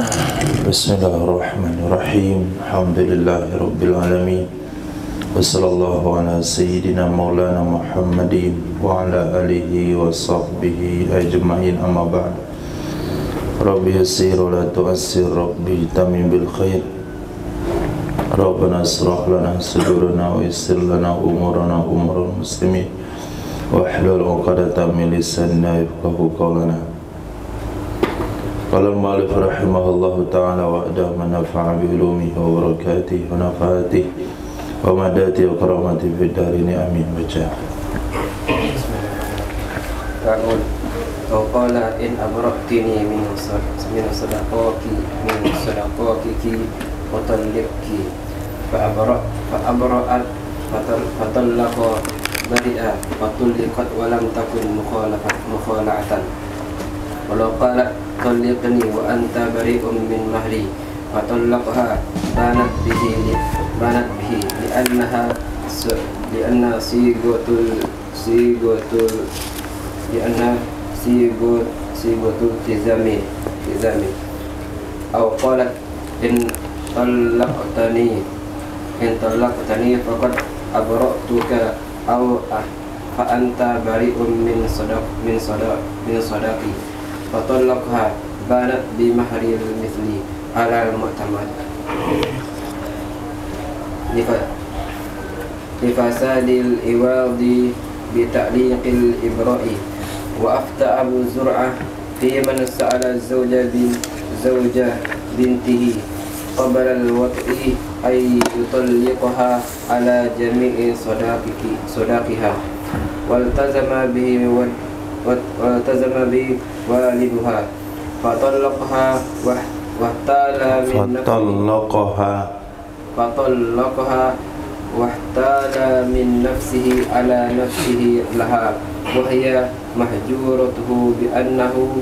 Bismillahirrahmanirrahim. Alhamdulillahirabbil alamin. Wassallallahu ala sayyidina maulana Muhammadin wa ala alihi wa sahbihi ajma'in, amma ba'd. Rabbi yassir wa la tu'assir, Rabbi tamim bil khair. Rabbana asrah lana sudurana wa yassir lana umurana umurul muslimin wa hlul 'uqdatam min lisanina yafqahu qawlana. Qala al-mu'allif rahimahullahu ta'ala wa adama nafa'a bi ulumihi wa barakatihi wa nafa'atihi wa madati wa karamati fid darini amin. Baca. Ta'ul qala in abra'tini min sadaqaki wa talliqki fa abra'at fatallaqa badi'a fatulliqat wa lam takun mukhala'atan walau qala talliqni wa anta bari'un min mahri fatallaqha banat bihi li'anna sigatul tizami aw qalat in talaqtani faqad abra'tuka aw fa anta bari'un min sadaqi fatallaqha banat bi mahril mithli ala al-mu'tamad lifasadil iwadi bi ta'liqil ibra'i wa afta Abu Zur'ah fi man sa'ala zawja bintihi qabla al-wat'i ay yutalliqaha ala jami'i sadaqiha waltazama bihi waliduha fatallaqaha wahtala min nafsihi ala nafsihi laha wa hiya mahjuratuhu bi annahu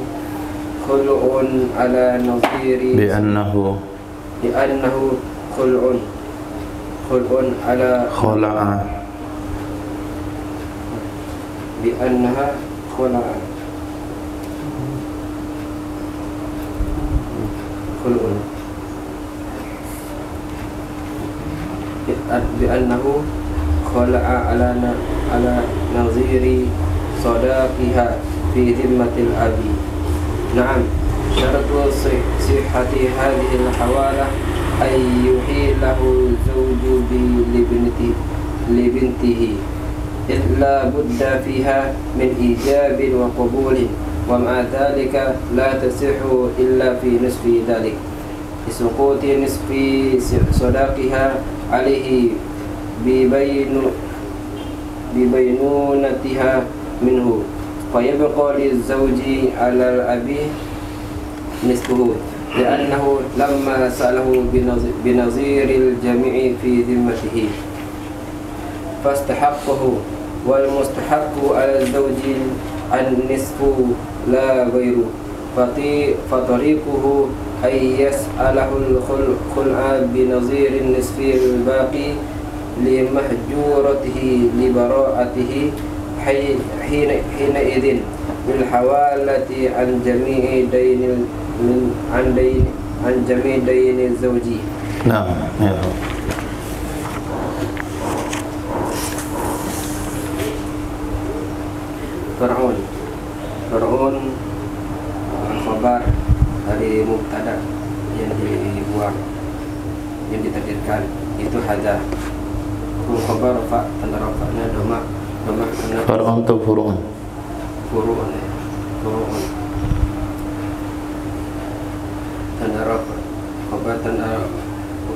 khul'un ala naziri bi annahu khul'un ala khula'a bi annaha khula'a khul'un bi annahu khala'a ala naziri sadaqiha fi dhimmatil abi. Na'am, syaratu sihhati hadhihi al-hawalah ay yuhilahu zawju libintihi illa budda fiha min ijabin wa qabulin wa ma'a dhalika la tasihhu illa fi nisfi dhalik isuquti nisfi sadaqiha alaihi bibainunatiha minhu fayabqa lizawji ala al-abi nisfuhu li'annahu lamma sa'alahu binaziril jami'i fi dhimmatihi fastahaqqahu wal mustahaqqu ala zawji an-nisfu la ghayru fatariquhu ay yas'alahu al-khul'a binazirin nisfi al-baqi li mahjuratihi li bara'atihi hina idin bil hawalati an jami'i daini zawji. Nah, ya. Fir'aun khabar dari mubtada yang dibuang, yang ditakdirkan itu hadza. Khabar fa tanda rafa'nya doma karena Fir'aun atau furu'un tanda rafa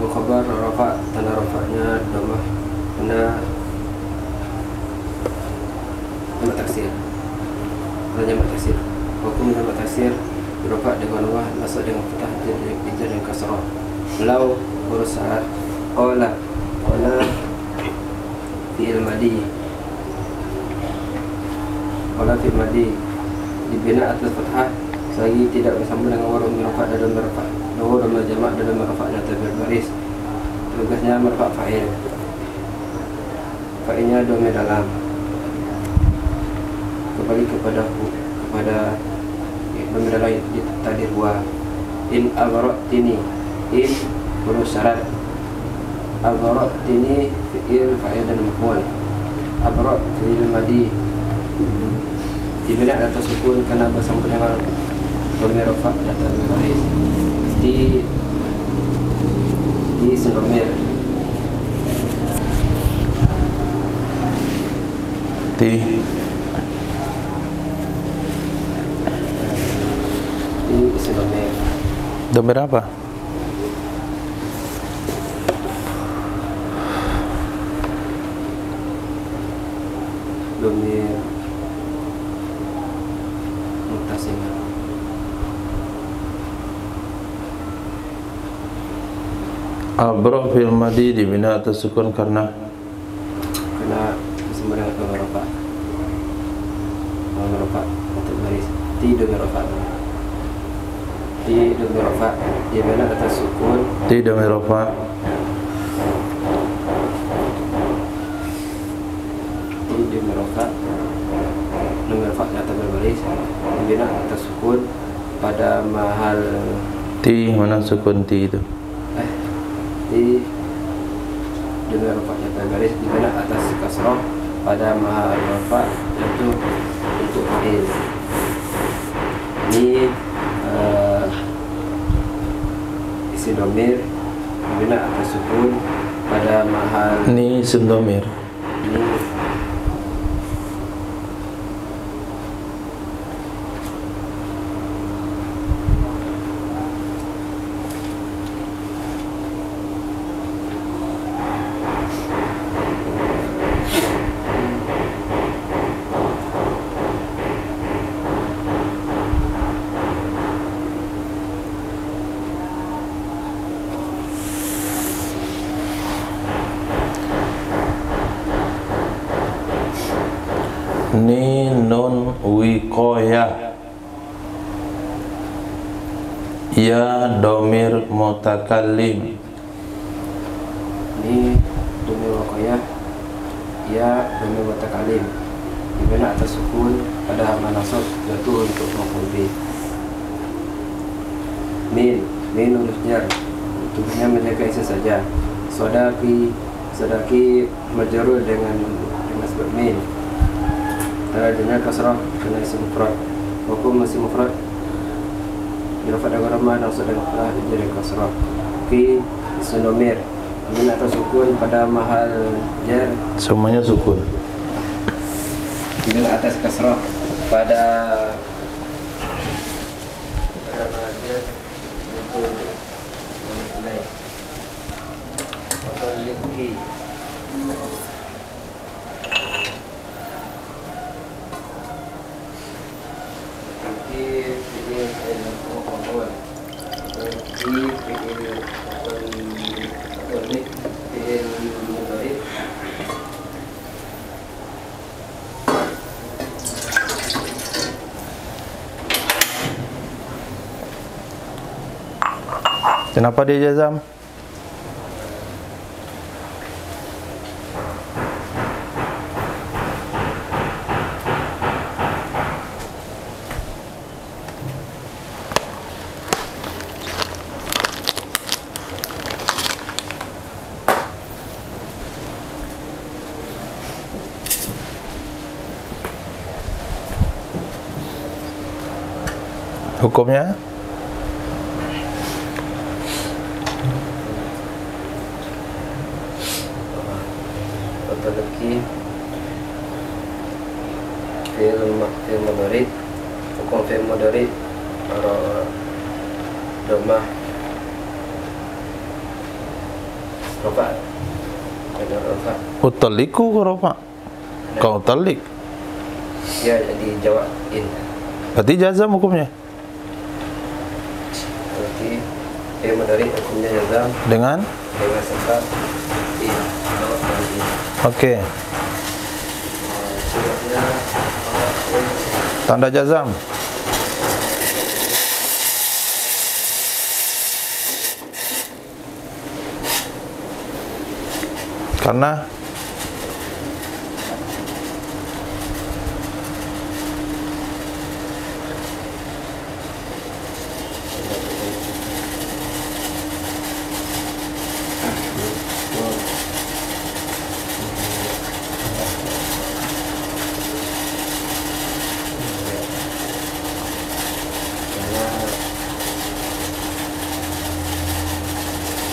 khabar rafa tanda rafa'nya doma karena jamak taksir. Hukum jamak taksir rafa dengan wah nasab dengan fathah dan kasrah. Lau huruf syarat qala fi'il madi dibina atas fathah selagi tidak bersama dengan warum rafa dan rafa. Lau dan jamak dan rafa'nya terbaris. Tugasnya marfa' fa'il. Fa'ilnya domir dalam. Kembali kepada domir lain di takdir wa in abarotini, in huruf syarat. Abarotini fi'il fa'il dan maf'ul. Abarot fi'il madi dibina atas sukun karena bersama dengan dhamir rafa dan baris di dhamir Di dhamir. dhamir apa? Dhamir mutasim. Abra fil madi dibina atas sukun karena bersama dengan dhamir rafa. Dhamir rafa untuk baris di dhamir rafa. Di dhamir rafa dibina atas sukun di dhamir rafa. di dhamir rafa. Dhamir rafa atau berbaris dibina atas sukun pada mahal Ti mana sukun ti itu? di dhamir rafa atau berbaris dibina atas kasrah pada mahal rafa yaitu untuk fi'il. Ini isi dhamir dibina atas sukun pada mahal Ni isim dhamir. ini Ni nun wiqayah. Ya dhamir mutakallim. ini dhamir waqayah ya dhamir mutakalim dibina atas sukun pada hamzah nasab jatuh untuk maf'ul bih. Min huruf jar tubuhnya menjaga isim saja. Sadaki majrur dengan sebab min. Darajatnya kasrah kena isim mufrad. Hukum isim mufrad dirafat dengan ramah dan sedang fathah jadi kasrah. Fi isim dhamir min atau sukun pada mahal jar Semuanya sukun. dengan atas kasrah pada mahal jar itu nilai atau liki. Kenapa dia jazam? Hukumnya? Laki fi'il mudhari hukum fi'il mudhari dhammah rafa ada rafa Utaliku ke rafa? Kau talik. ya jadi jawab in Berarti jazam hukumnya. berarti fi'il mudhari hukumnya jazam Dengan? sebab in jawab dari in. Oke. Tanda jazam. Karena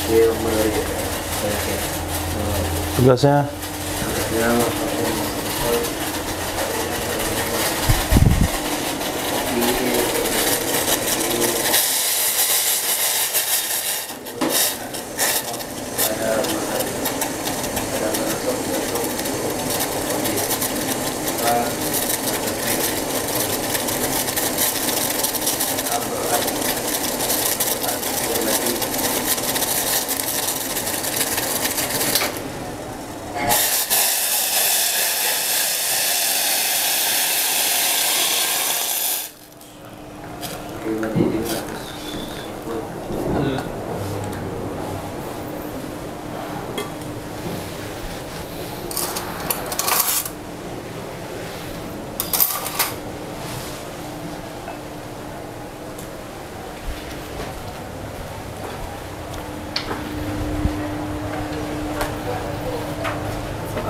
fi'il mudhari. Oke. Tugasnya Yang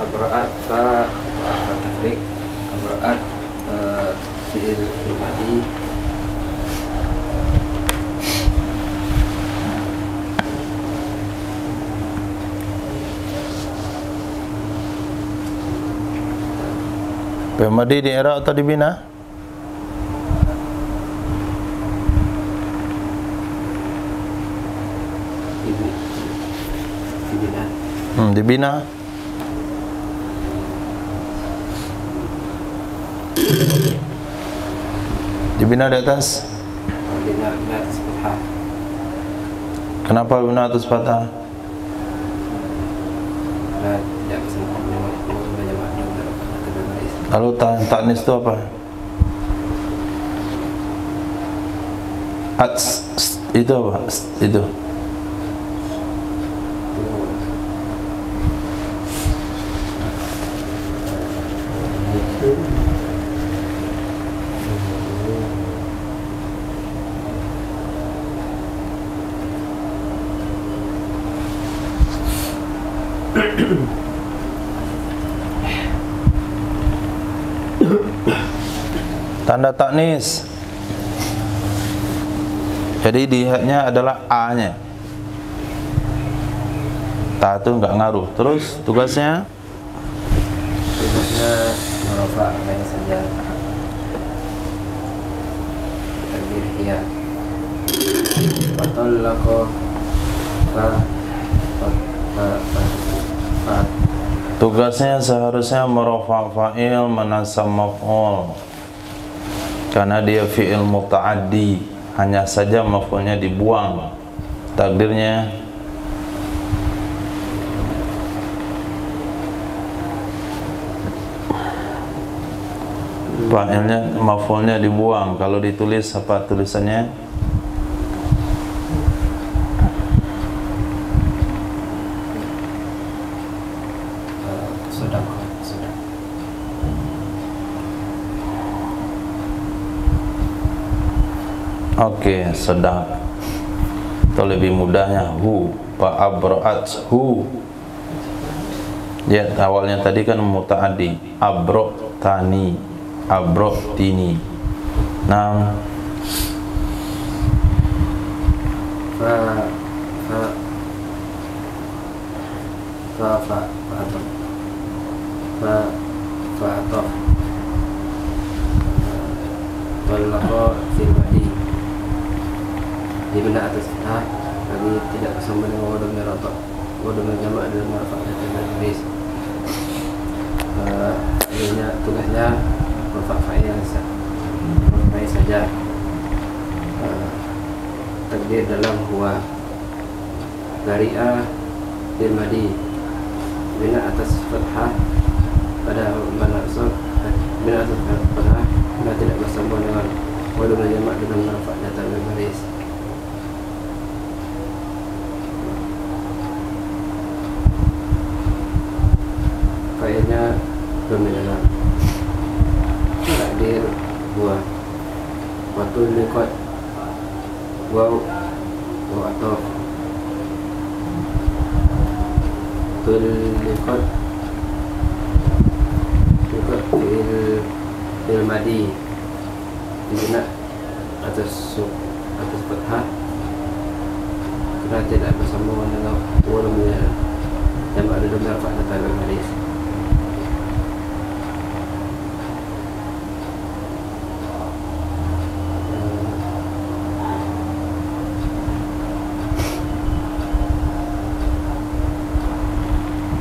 Abraat tafrik abraat fi'il madi fi'il madi di i'rab atau dibina? dibina. Dibina. Dibina di atas. Bina atas fathah. Kenapa bina atas fathah? Tidak kesempatan banyak makna kedua baris. Lalu ta'nis itu apa? Itu apa? Itu. Tanda taknis. Jadi dilihatnya adalah A-nya. Ta itu enggak ngaruh. Terus tugasnya Marafa apa saja. Takdir hiya. Fatallaqo fa tugasnya seharusnya merafa' fa'il menasab maf'ul. Karena dia fi'il muta'addi, hanya saja maf'ulnya dibuang. Takdirnya fa'ilnya maf'ulnya dibuang. Kalau ditulis apa tulisannya? Oke, sedang. Atau lebih mudahnya hu, fa'abra'at hu. Ya, awalnya tadi kan muta'addi, abra'tani, abra'tini. Nah, dibina atas fathah, tapi tidak bersama dengan wadah merata. Wadah menjamak dalam marfa' dan baris. Ini tugasnya marfa' fa'il saja. Takdir dalam huwa Gari'ah bil madi bina atas fathah pada mana asal bina atas fathah dan tidak bersama dengan wadah menjamak dalam marfa' dan baris. Failnya dominan. Takdir buah waktu nikot wow atau tul nikot fil madi dibina atas fathah karena tidak bersambungan dengan ulumnya yang ada dalam lafaz dalam hadis.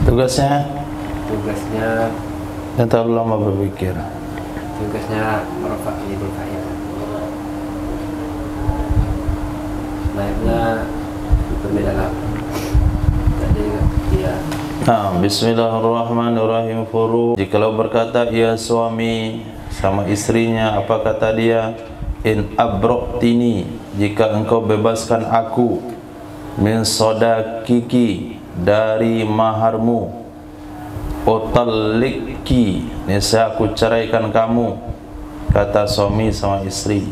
Tugasnya dan terlalu lama berpikir. Tugasnya merofak libul fa'il. Naibnya berbeda lah. Jadi dia. Bismillahirrahmanirrahim. Jikalau berkata ia suami sama istrinya, apa kata dia? In abrotini, jika engkau bebaskan aku, min sodakiki, dari maharmu, utalliki, niscaya aku ceraikan kamu, kata suami sama istri.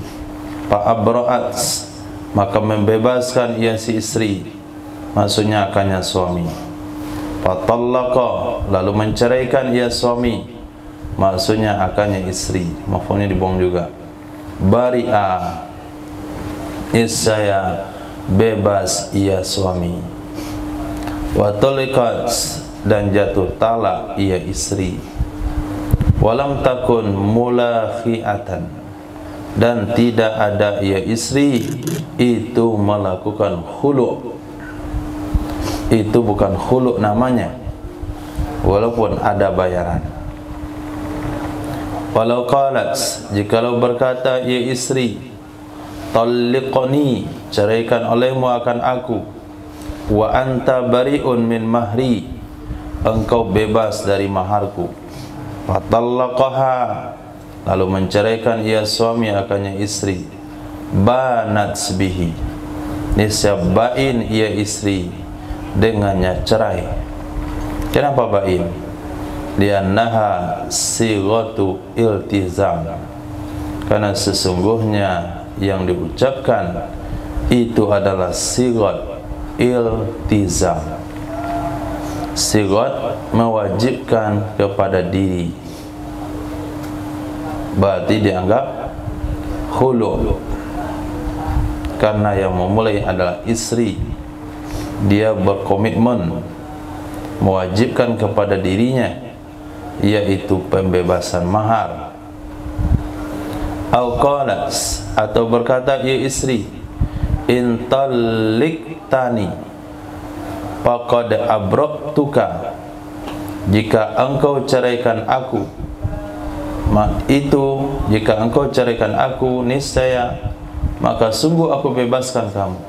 Fa abra'at, maka membebaskan ia si istri, maksudnya akannya suami. Fa tallaqa, lalu menceraikan ia suami, maksudnya akannya istri, mafhumnya dibuang juga. Bari'a, niscaya bebas ia suami. Wa tuliqat, dan jatuh talak ia istri. Walam takun mulakhiatan, dan tidak ada ia istri itu melakukan khulu'. Itu bukan khulu' namanya, walaupun ada bayaran. Walau qalat, jikalau berkata ia istri, talliqni, ceraikan olehmu akan aku, wa anta bari'un min mahri, engkau bebas dari maharku. Fatallaqaha, lalu menceraikan ia suami akannya istri. Banat bihi, niscaya bain ia istri dengannya cerai. Kenapa bain? Liannaha sighatu iltizam, karena sesungguhnya yang diucapkan itu adalah sighat iltizam. Sighat mewajibkan kepada diri, berarti dianggap khulu', karena yang memulai adalah istri. Dia berkomitmen mewajibkan kepada dirinya, yaitu pembebasan mahar. Au qalat, atau berkata ia istri, in talliqtani faqad abra'tuka, jika engkau ceraikan aku, jika engkau ceraikan aku, niscaya maka sungguh aku bebaskan kamu.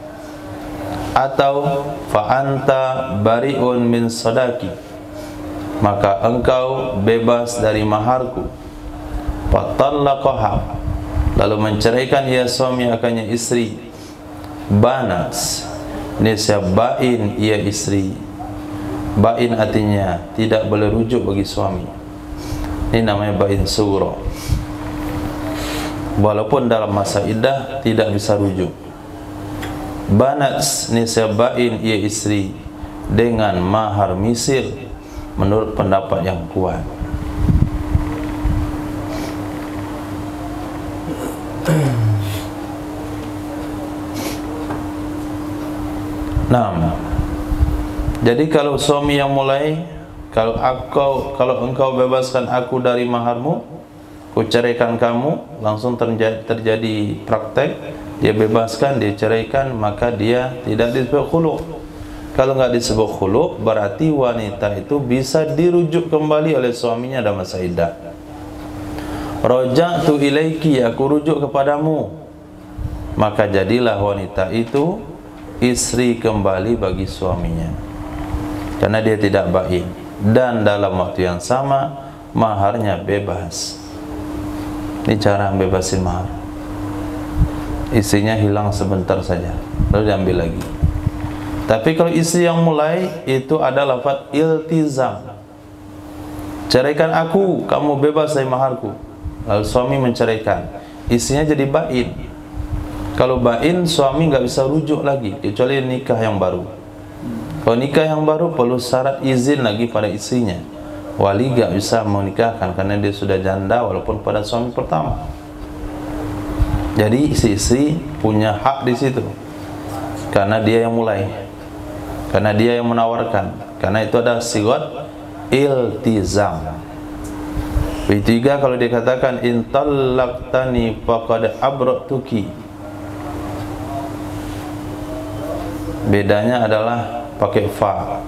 Atau fa anta bari'un min sadaqi, maka engkau bebas dari maharku. Fatallaqaha, lalu menceraikan ia suami akannya istri. Banat, niscaya bain ia istri. Bain artinya tidak boleh rujuk bagi suami. Ini namanya bain sughra. Walaupun dalam masa iddah tidak bisa rujuk. Banat, niscaya bain ia istri dengan mahar misil, menurut pendapat yang kuat. Nah, jadi kalau suami yang mulai, kalau engkau bebaskan aku dari maharmu, ku ceraikan kamu, langsung terjadi praktek, dia bebaskan, dia ceraikan, maka dia tidak disebut khulu'. Kalau nggak disebut khulu', berarti wanita itu bisa dirujuk kembali oleh suaminya dalam masa iddah. Raja'tu ilaiki, aku rujuk kepadamu, maka jadilah wanita itu istri kembali bagi suaminya, karena dia tidak bain, dan dalam waktu yang sama maharnya bebas. Ini cara bebasin mahar. Istrinya hilang sebentar saja, lalu diambil lagi. Tapi kalau istri yang mulai, itu ada lafaz iltizam. Ceraikan aku, kamu bebas dari maharku. Lalu suami menceraikan, istrinya jadi bain. Kalau bain, suami nggak bisa rujuk lagi, kecuali nikah yang baru. Kalau nikah yang baru perlu syarat izin lagi pada istrinya. Wali nggak bisa menikahkan karena dia sudah janda walaupun pada suami pertama. Jadi istri punya hak di situ. karena dia yang mulai, karena dia yang menawarkan, karena itu ada sigat iltizam. Begitu juga kalau dikatakan in tallaqtani faqad abra'tuki, bedanya adalah pakai fa.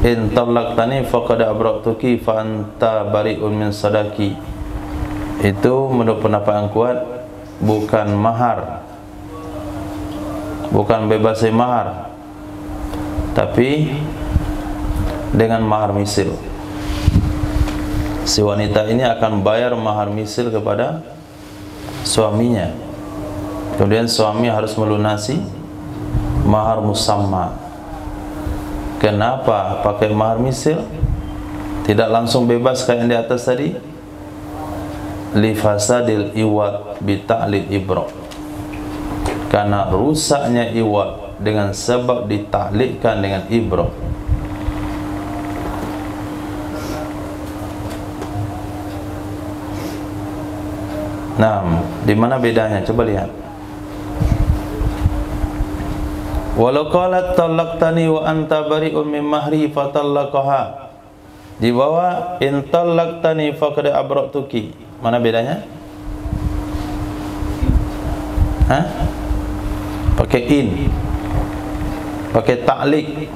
In tallaqtani faqad abra'tuki fa anta bari'un min sadaqi, itu menurut pendapat yang kuat bukan mahar, bukan bebas dari mahar, tapi dengan mahar misil. Si wanita ini akan bayar mahar misil kepada suaminya, kemudian suami harus melunasi mahar musamma. Kenapa pakai mahar misil? Tidak langsung bebas kayak yang di atas tadi. Li fasadil iwad bi ta'lil ibra, karena rusaknya iwad dengan sebab ditaklikkan dengan ibra. Nah, di mana bedanya? Coba lihat. Walau qalat talaqtani wa anta bari'un min mahri fatallaqaha, di bawah in talaqtani faqad abra'tuki. Mana bedanya? Hah? Pakai in, pakai ta'liq.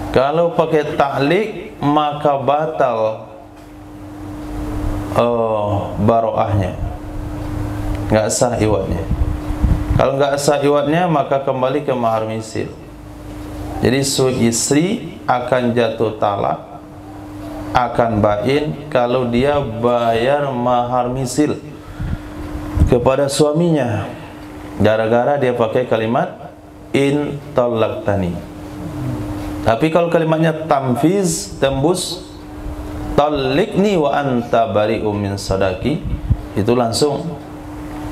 Kalau pakai ta'liq maka batal baroahnya, nggak sah iwadnya. Kalau nggak sah iwadnya maka kembali ke mahar misil. Jadi istri akan jatuh talak, akan bain kalau dia bayar mahar misil kepada suaminya, gara-gara dia pakai kalimat in talaqtani. Tapi kalau kalimatnya tamfiz, tembus, talliqni wa anta bari'um min sadaqi, itu langsung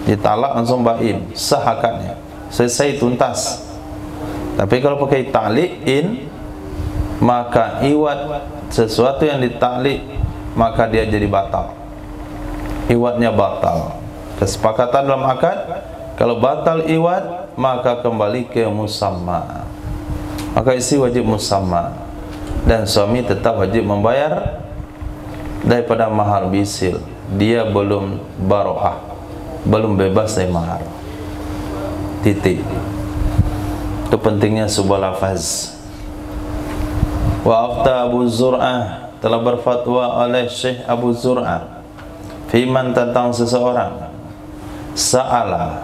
ditalak, langsung bain, sah akadnya, selesai, tuntas. Tapi kalau pakai ta'liq in, maka iwad sesuatu yang ditaklik maka dia jadi batal, iwadnya batal. Kesepakatan dalam akad, kalau batal iwad maka kembali ke musamma, maka istri wajib musamma dan suami tetap wajib membayar daripada mahar bisil. Dia belum baroah, belum bebas dari mahar. Titik. Itu pentingnya sebuah lafaz. Wa afta Abu Zur'ah, telah berfatwa oleh Syekh Abu Zur'ah fiman, tentang seseorang sa'ala,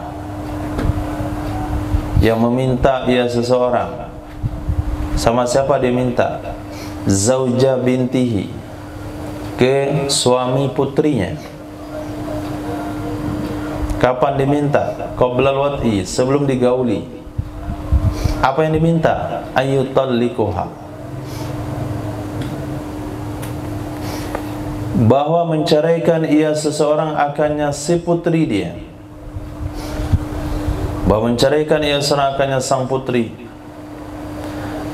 yang meminta ia seseorang. Sama siapa dia minta? Zauja bintihi, ke suami putrinya. Kapan diminta? Qablal wat'i, sebelum digauli. Apa yang diminta? Ayyutallikuha, bahwa menceraikan ia seseorang akannya si putri dia, bahwa menceraikan ia seseorang akannya sang putri,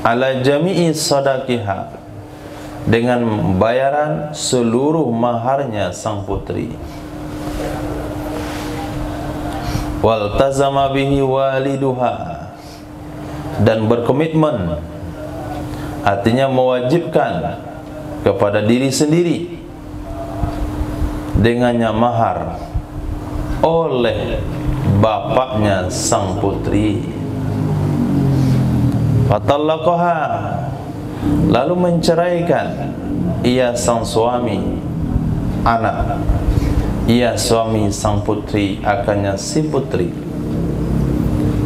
ala jami'i sadaqiha, dengan bayaran seluruh maharnya sang putri. Wal tazama bihi waliduha, dan berkomitmen, artinya mewajibkan kepada diri sendiri dengannya mahar oleh bapaknya sang putri. Fatallaqaha, lalu menceraikan ia sang suami, anak, ia suami sang putri akannya si putri.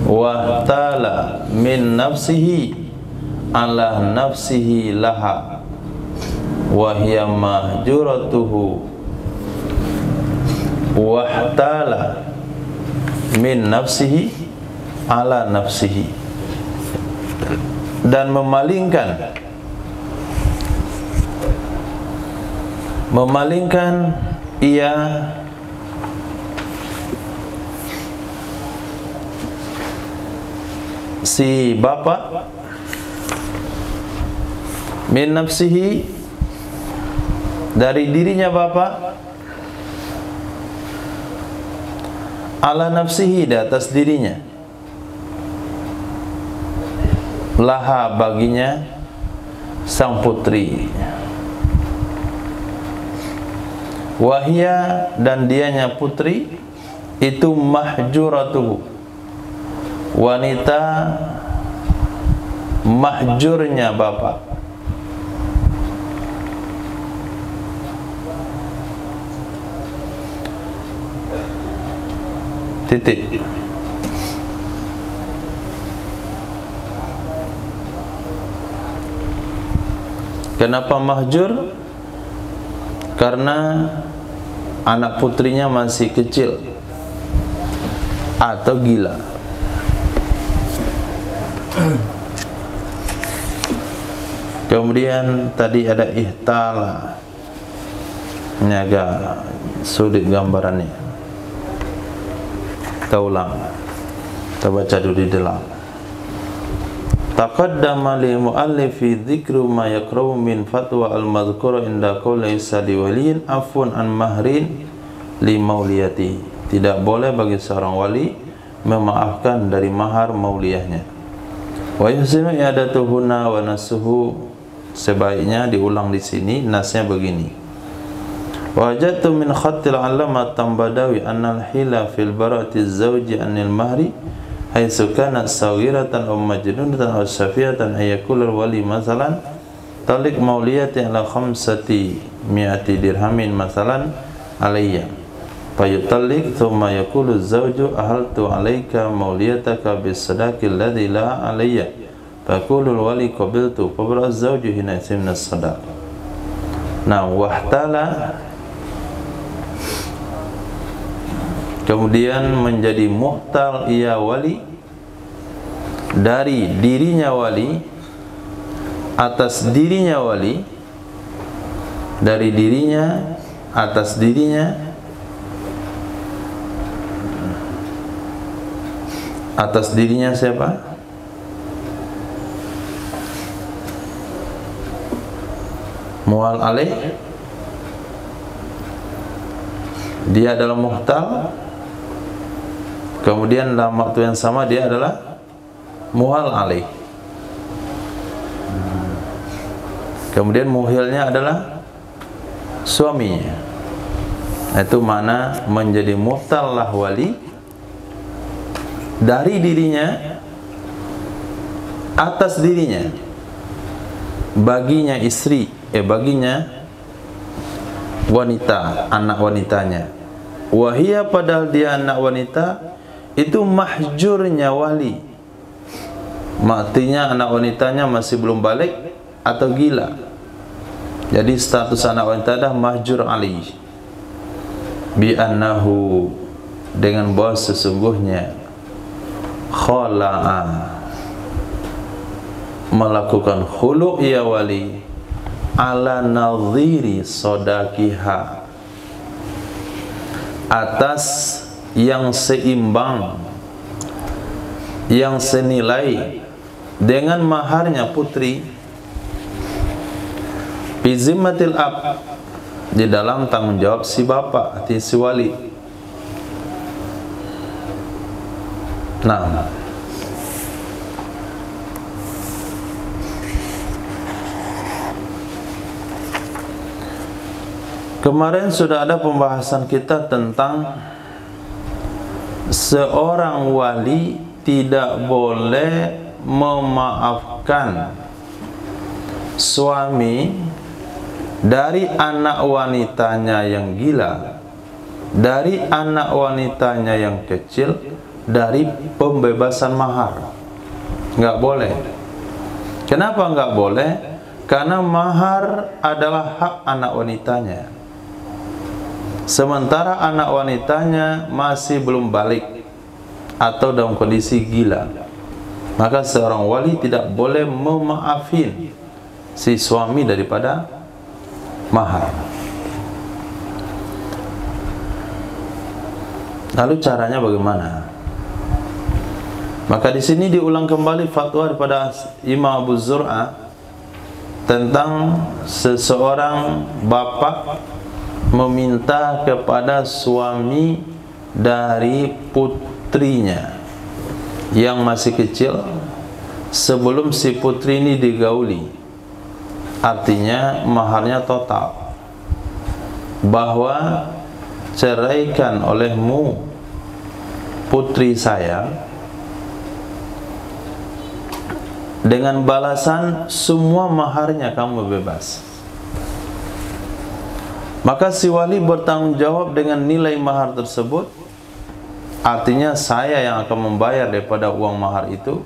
Wa ta'ala min nafsihi ala nafsihi laha wa hiya mahjuratuhu, wa ta'ala min nafsihi ala nafsihi, dan memalingkan ia si bapa min nafsihi, dari dirinya bapa, ala nafsihi, di atas dirinya, laha baginya sang putri, wahia dan dianya putri itu mahjuratuhu, wanita mahjurnya bapak. Titik. Kenapa mahjur? Karena anak putrinya masih kecil atau gila. Kemudian tadi ada ihtala, ini agak sulit gambarannya. Kita ulang, kita baca dulu di dalam. Taqaddama li muallifi dzikru ma yaqrabu min fatwa al-madhkura inda qawli sadi waliyin afun an mahrin li mauliyati. Tidak boleh bagi seorang wali memaafkan dari mahar mauliyahnya. Wa yuhsinu i'adatuhunna wa nasuhu, sebaiknya diulang di sini nasnya begini. Wajadtu min khattil 'allama Tambadawi anna al-hila fil bara'ati az-zawji anil mahri haitsu kanat saghiratan aw majnunatan aw safiyatan ayakul wali masalan talik mauliyati ala khamsati mi'ati dirhamin masalan alayya fayutalik thumma yaqulu az-zawju ahaltu alayka mauliyataka bis-sadaqi alladhi la alayya faqulu al-wali qabiltu fabra az-zawju hina yasimna as-sadaq. Nah, wahtala kemudian menjadi muhtal ia wali dari dirinya wali atas dirinya wali, dari dirinya atas dirinya atas dirinya siapa? Mual alaih, dia adalah muhtal. Kemudian dalam waktu yang sama dia adalah muhal alaih. Kemudian muhilnya adalah suaminya. Itu mana menjadi muhtal lah wali dari dirinya atas dirinya, baginya istri, baginya wanita, anak wanitanya. Wahia, padahal dia anak wanita, itu mahjurnya wali. Artinya anak wanitanya masih belum balik atau gila. Jadi status anak wanita dah mahjur ali. Bi annahu, dengan bahwa sesungguhnya khala'a, melakukan khulu' ya wali ala nadhiri sodakiha, atas yang seimbang, yang senilai dengan maharnya putri, bizimmatil ab, di dalam tanggung jawab si bapak, si wali. Nah, kemarin sudah ada pembahasan kita tentang seorang wali tidak boleh memaafkan suami dari anak wanitanya yang gila, dari anak wanitanya yang kecil, dari pembebasan mahar. Nggak boleh. Kenapa nggak boleh? Karena mahar adalah hak anak wanitanya. Sementara anak wanitanya masih belum balik atau dalam kondisi gila, maka seorang wali tidak boleh memaafin si suami daripada mahar. Lalu caranya bagaimana? Maka di sini diulang kembali fatwa daripada Imam Abu Zur'ah tentang seseorang bapak meminta kepada suami dari putrinya yang masih kecil sebelum si putri ini digauli, artinya maharnya total, bahwa ceraikan olehmu putri saya dengan balasan semua maharnya kamu bebas. Maka si wali bertanggung jawab dengan nilai mahar tersebut, artinya saya yang akan membayar daripada uang mahar itu.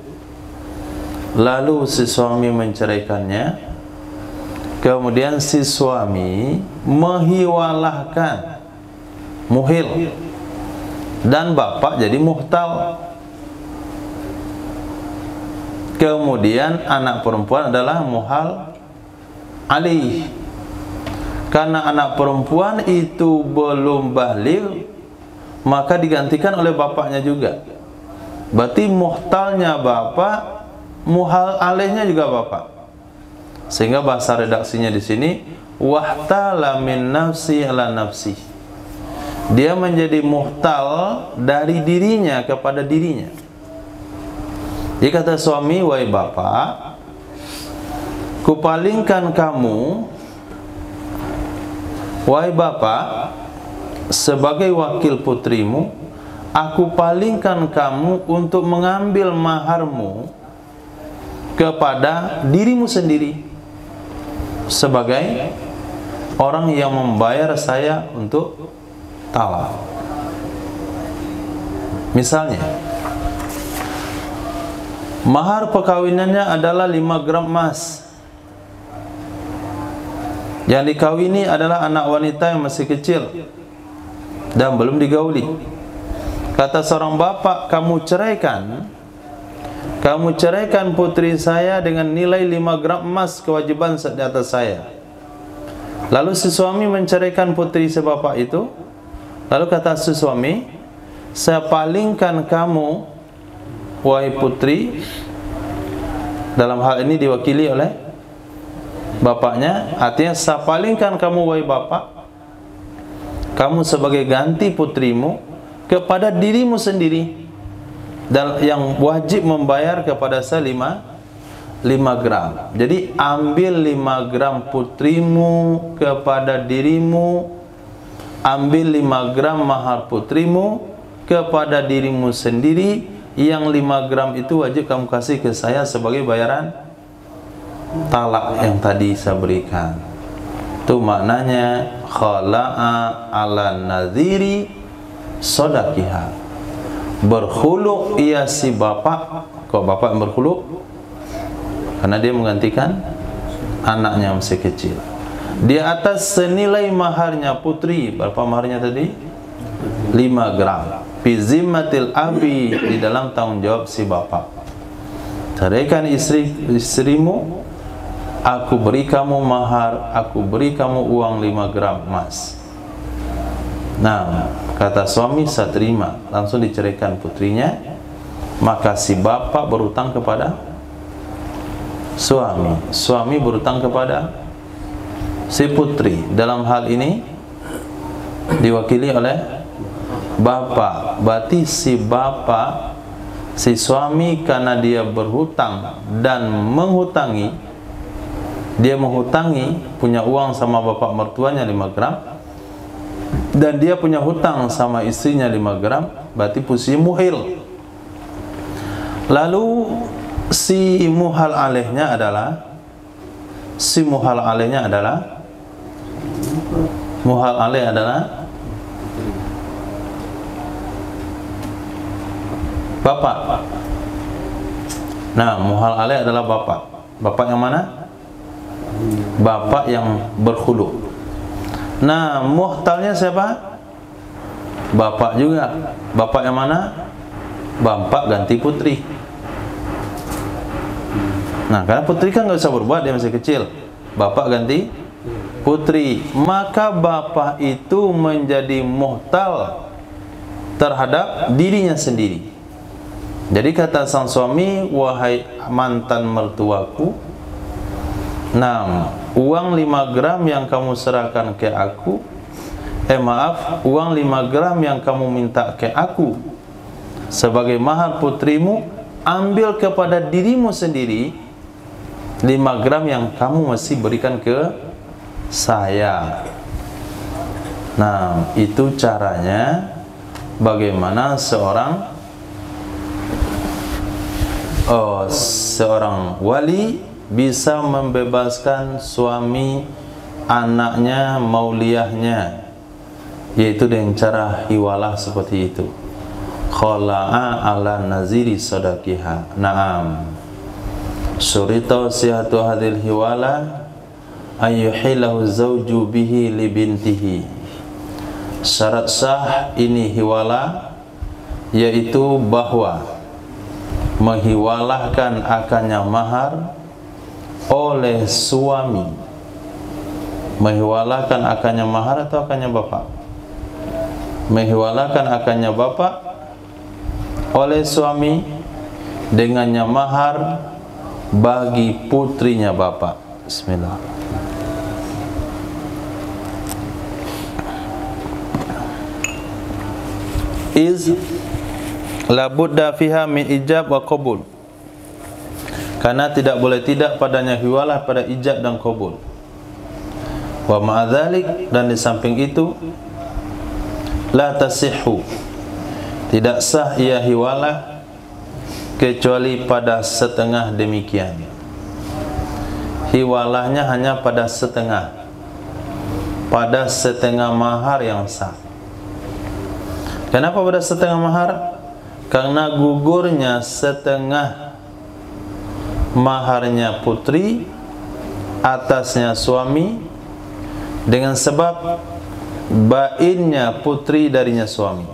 Lalu si suami menceraikannya, kemudian si suami menghiwalahkan, muhil, dan bapak jadi muhtal. Kemudian anak perempuan adalah muhal alih. Karena anak perempuan itu belum baligh, maka digantikan oleh bapaknya juga. Berarti muhtalnya bapak, muhal alihnya juga bapak. Sehingga bahasa redaksinya di sini, wahtala min nafsi ala nafsi. Dia menjadi muhtal dari dirinya kepada dirinya. Dia kata suami, wahai bapak, kupalingkan kamu, wahai bapak, sebagai wakil putrimu, aku palingkan kamu untuk mengambil maharmu kepada dirimu sendiri sebagai orang yang membayar saya untuk talak. Misalnya, mahar perkawinannya adalah 5 gram emas. Yang dikawini adalah anak wanita yang masih kecil dan belum digauli. Kata seorang bapak, kamu ceraikan putri saya dengan nilai 5 gram emas kewajiban di atas saya. Lalu si suami menceraikan putri si bapak itu. Lalu kata si suami, saya palingkan kamu, wahai putri, dalam hal ini diwakili oleh bapaknya, artinya saya palingkan kamu, wahai bapak, kamu sebagai ganti putrimu kepada dirimu sendiri, dan yang wajib membayar kepada saya 5 gram. Jadi ambil 5 gram putrimu kepada dirimu, ambil 5 gram mahar putrimu kepada dirimu sendiri. Yang 5 gram itu wajib kamu kasih ke saya sebagai bayaran talak yang tadi saya berikan. Itu maknanya khala'a ala nadhiri sodakiha. Berkhuluk ia si bapak. Kok bapak yang berkhuluk? Karena dia menggantikan anaknya masih kecil. Di atas senilai maharnya putri. Berapa maharnya tadi? 5 gram. Fi zimmatil abi, di dalam tanggung jawab si bapak. Ceraikan istrimu, aku beri kamu mahar, aku beri kamu uang 5 gram emas. Nah, kata suami, saya terima. Langsung diceraikan putrinya. Maka si bapak berutang kepada suami, suami berutang kepada si putri. Dalam hal ini diwakili oleh bapak. Berarti si bapak, si suami, karena dia berhutang dan menghutangi, dia menghutangi, punya uang sama bapak mertuanya 5 gram, dan dia punya hutang sama istrinya 5 gram, berarti posisi muhil. Lalu si muhal alaihnya adalah muhal alaih adalah bapak. Nah, muhal alaih adalah bapak. Bapak yang mana? Bapak yang berkhulu. Nah, muhtalnya siapa? Bapak juga. Bapak yang mana? Bapak ganti putri. Nah, karena putri kan nggak bisa berbuat, dia masih kecil. Bapak ganti putri. Maka bapak itu menjadi muhtal terhadap dirinya sendiri. Jadi kata sang suami, wahai mantan mertuaku, nah, uang 5 gram yang kamu serahkan ke aku, uang 5 gram yang kamu minta ke aku sebagai mahar putrimu, ambil kepada dirimu sendiri 5 gram yang kamu masih berikan ke saya. Nah, itu caranya bagaimana seorang wali bisa membebaskan suami anaknya, mauliyahnya, yaitu dengan cara hiwalah seperti itu. Khala'a ala naziri sadaqiha. Naam. Surita sihatu hadil hiwala ayyuhilahu zawju bihi li bintihi. Syarat sah ini hiwala yaitu bahwa menghiwalahkan akannya mahar oleh suami. Menghiwalahkan akannya mahar atau akannya bapak? Menghiwalahkan akannya bapak oleh suami dengannya mahar bagi putrinya bapak. Bismillah. Iz la budda fiha min ijab wa qabul. Karena tidak boleh tidak padanya hiwalah pada ijab dan qabul. Wa ma'adzalik, dan di samping itu la tasihhu, tidak sah ia hiwalah kecuali pada setengah demikian. Hiwalahnya hanya pada setengah mahar yang sah. Kenapa pada setengah mahar? Karena gugurnya setengah maharnya putri atasnya suami dengan sebab bainnya putri darinya suami.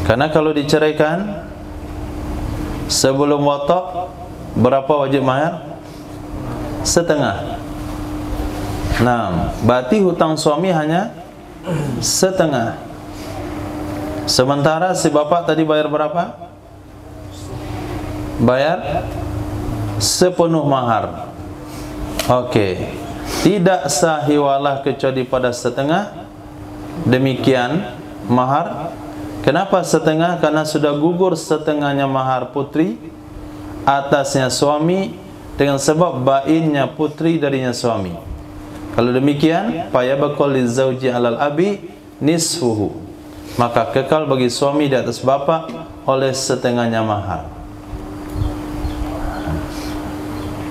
Karena kalau diceraikan sebelum watak, berapa wajib mahar? Setengah. Nah, berarti hutang suami hanya setengah. Sementara si bapak tadi bayar berapa? Bayar sepenuh mahar. Oke. Tidak sah hiwalah kecuali pada setengah demikian mahar. Kenapa setengah? Karena sudah gugur setengahnya mahar putri atasnya suami dengan sebab bainnya putri darinya suami. Kalau demikian, fayabqal lizauji 'alal abi nisfuhu, maka kekal bagi suami di atas bapak oleh setengahnya mahar.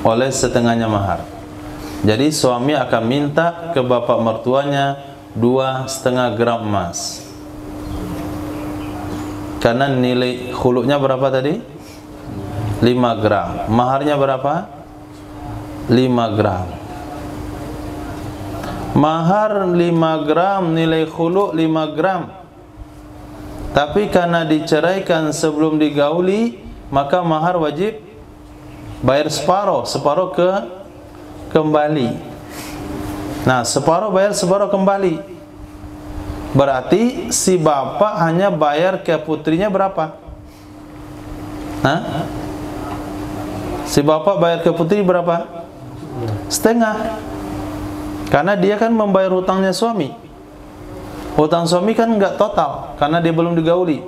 Oleh setengahnya mahar. Jadi suami akan minta ke bapak mertuanya 2,5 gram emas. Karena nilai khuluknya berapa tadi? 5 gram. Maharnya berapa? 5 gram. Mahar 5 gram, nilai khuluk 5 gram. Tapi karena diceraikan sebelum digauli, maka mahar wajib bayar separuh kembali. Nah, separuh bayar, separuh kembali. Berarti si bapak hanya bayar ke putrinya berapa? Hah? Si bapak bayar ke putri berapa? Setengah. Karena dia kan membayar hutangnya suami. Hutang suami kan enggak total karena dia belum digauli.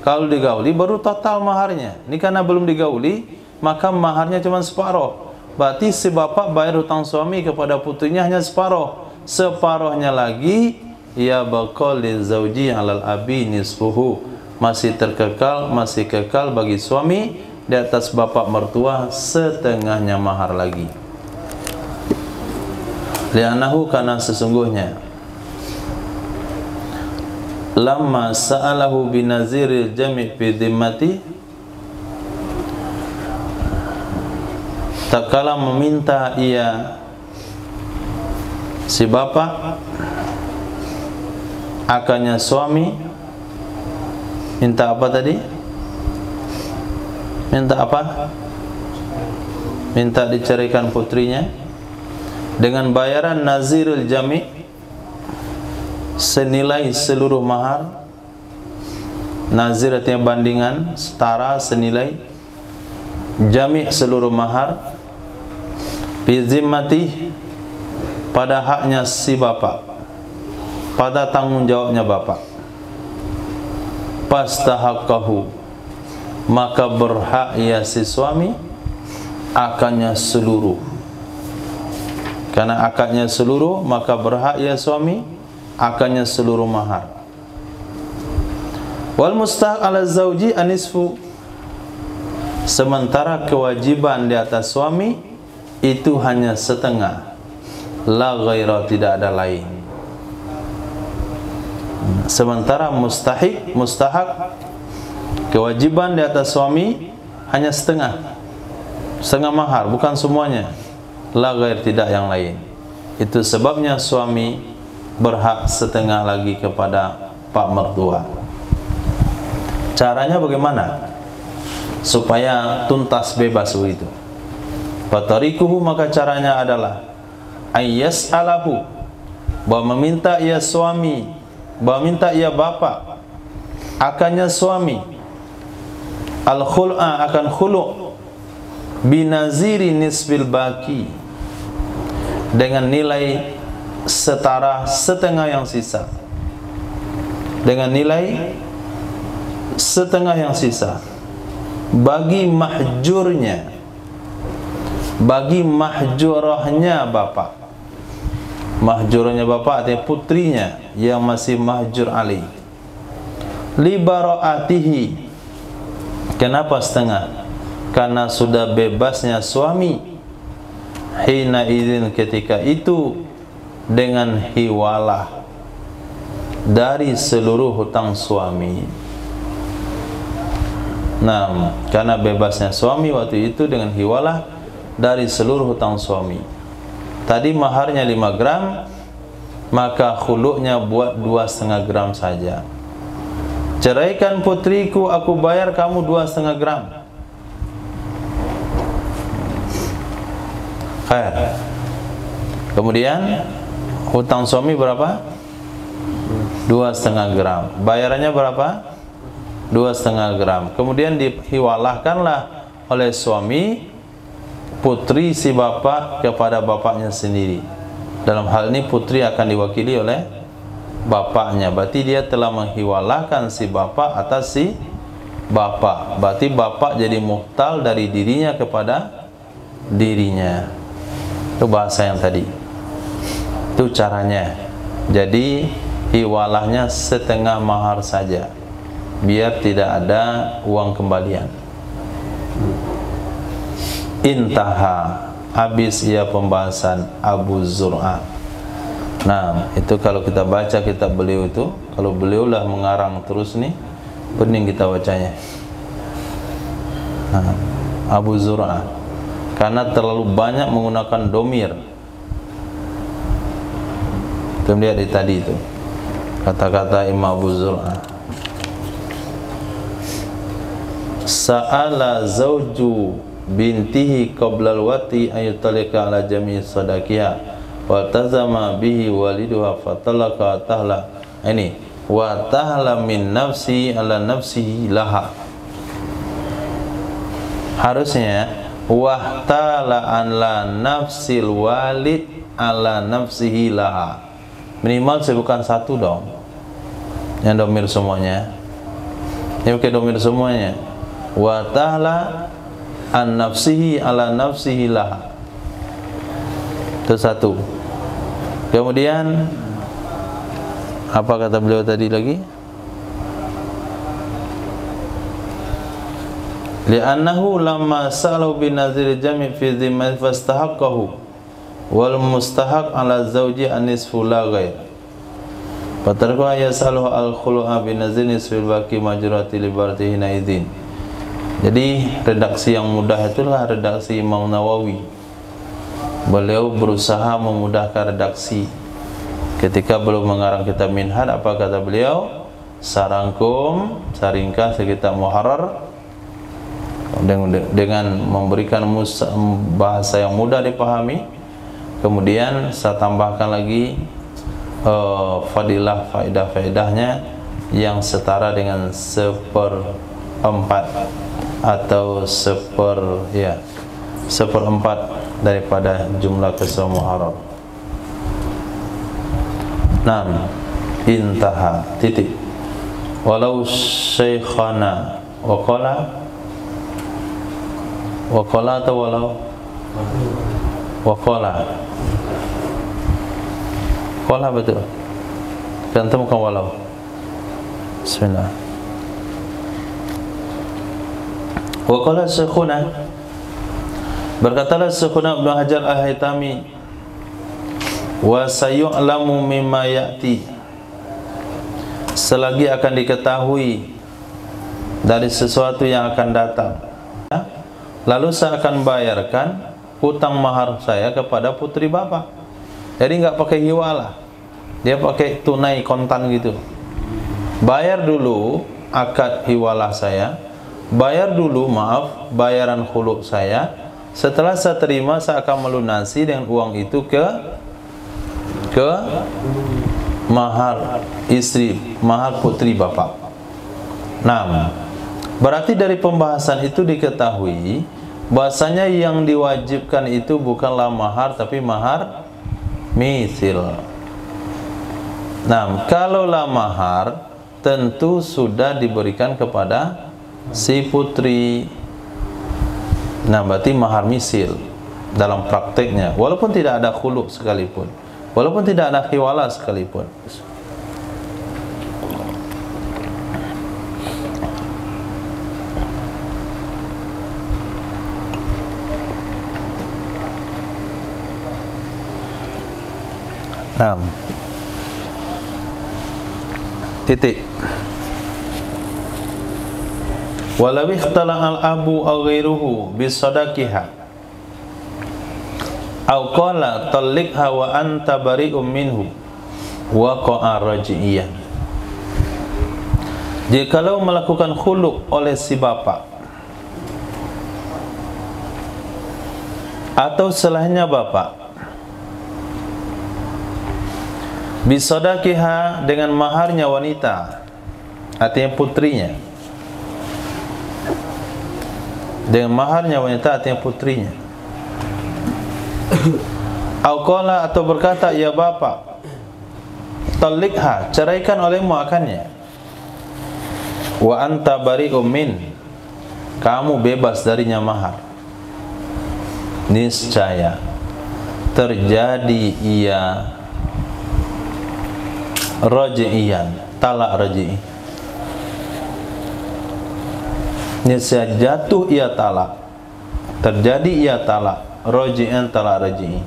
Kalau digauli baru total maharnya. Ini karena belum digauli, maka maharnya cuma separuh. Berarti si bapak bayar hutang suami kepada putrinya hanya separuh. Separuhnya lagi ya baqal lizauji 'alal abi nisfuhu, masih kekal bagi suami di atas bapak mertua setengahnya mahar lagi. Li'annahu, karena sesungguhnya lamma sa'alahu binaziril jami' fi dhimmati, tak kala meminta ia si bapak akannya suami, minta apa tadi? Minta apa? Minta diceraikan putrinya dengan bayaran nazirul jami' senilai seluruh mahar. Nazir artinya bandingan, setara, senilai. Jami' seluruh mahar. Bi zimmati, pada haknya si bapak. pada tanggung jawabnya bapak. Fastahaqqahu, maka berhak ia si suami akannya seluruh. Karena akadnya seluruh, maka berhak ia suami akannya seluruh mahar. Wal mustahaq ala zauji anisfu, sementara kewajiban di atas suami itu hanya setengah, la ghaira, tidak ada lain. Sementara mustahak kewajiban di atas suami hanya setengah mahar, bukan semuanya, la ghair, tidak yang lain. Itu sebabnya suami berhak setengah lagi kepada pak mertua. Caranya bagaimana supaya tuntas bebas begitu? Fatarikuhu, maka caranya adalah ayyas alahu, bahwa meminta ia suami, bahwa minta ia bapak akannya suami al-khul'a, akan khulu' binaziri nisbil baki, dengan nilai setara setengah yang sisa, dengan nilai setengah yang sisa bagi mahjurnya, bagi mahjurahnya bapak. Mahjurahnya bapak artinya putrinya yang masih mahjur ali. Li bara'atihi, kenapa setengah? Karena sudah bebasnya suami hina idzin, ketika itu, dengan hiwalah dari seluruh hutang suami. Nah, karena bebasnya suami waktu itu dengan hiwalah dari seluruh hutang suami. Tadi maharnya 5 gram, maka khulu'nya buat 2,5 gram saja. Ceraikan putriku, aku bayar kamu 2,5 gram. Khair. Kemudian hutang suami berapa? 2,5 gram. Bayarannya berapa? 2,5 gram. Kemudian dihiwalahkanlah oleh suami putri si bapak kepada bapaknya sendiri. Dalam hal ini putri akan diwakili oleh bapaknya. Berarti dia telah menghiwalahkan si bapak atas si bapak. Berarti bapak jadi muhtal dari dirinya kepada dirinya. Itu bahasa yang tadi. Itu caranya. Jadi hiwalahnya setengah mahar saja, biar tidak ada uang kembalian. Intaha, habis ia pembahasan Abu Zur'ah. Nah, itu kalau kita baca kitab beliau itu, kalau beliaulah mengarang terus nih, pening kita bacanya. Nah, Abu Zur'ah, karena terlalu banyak menggunakan domir. Kita lihat di tadi itu kata-kata Imam Abu Zur'ah. Sa'ala zawju bintihi qablal wati ayutalika ala jami'i sadaqiha wa tazama bihi waliduha fatalaka tahla. Ini wa tahla min nafsi ala nafsihi laha. Harusnya wahtala an la nafsil walid ala nafsihi laha. Minimal bukan satu dong yang domir semuanya. Ini pakai domir semuanya. Wahtala an nafsihi ala nafsihi laha. Itu satu. Kemudian apa kata beliau tadi lagi? Li'annahu lamma sa'alu bin nazir jami' fi dhimmat fastahaqqahu wal mustahaq ala zawji anisfu la ghair. Fatarqa yasaluhu al-khulu'a bin nazir nisfil baqi majrati li bartihi naidin. Jadi redaksi yang mudah itulah redaksi Imam Nawawi. Beliau berusaha memudahkan redaksi. Ketika belum mengarang kitab Minhaj, apa kata beliau? Sarangkum, saringkas kitab Muharrar dengan memberikan bahasa yang mudah dipahami. Kemudian saya tambahkan lagi fadilah, faedah-faedahnya yang setara dengan 1/4 atau 1/4 daripada jumlah kisah Muharrar. Nah, intaha titik. Walau syekhana waqala atau walau waqala qala betul kan temukan walau. Bismillah. Waqala syekhuna, berkatalah Syekhuna Ibnu Hajar Al-Haytami, wa sayu'lamu mimma ya'ti, selagi akan diketahui dari sesuatu yang akan datang, lalu saya akan bayarkan hutang mahar saya kepada putri bapak. Jadi nggak pakai hiwalah, dia pakai tunai kontan gitu. Bayar dulu akad hiwalah saya, bayar dulu bayaran khulu saya. Setelah saya terima, saya akan melunasi dengan uang itu ke mahar istri, mahar putri bapak. Nah, berarti dari pembahasan itu diketahui bahasanya yang diwajibkan itu bukanlah mahar tapi mahar misil. Nah, kalaulah mahar tentu sudah diberikan kepada si putri. Nah, berarti mahar misil dalam prakteknya, walaupun tidak ada khulu sekalipun, walaupun tidak ada khiwala sekalipun. Nah, titik. Walau ikhtala al-abu aw ghairuhu bisadaqiha aw qala talliqha wa anta bari'um minhu waqa'a raj'iyan. Jikalau melakukan khulu oleh si bapak atau selainnya bapak bisadaqiha dengan maharnya wanita, artinya putrinya, dengan maharnya wanita artinya putrinya. Auqala atau berkata, ya bapak, talikha, ceraikan olehmu akannya. Wa anta bari'um min, kamu bebas darinya mahar. Niscaya terjadi ia raj'iyan, talak raj'i. Niscaya jatuh ia talak, terjadi ia talak, raj'ian talak raj'i.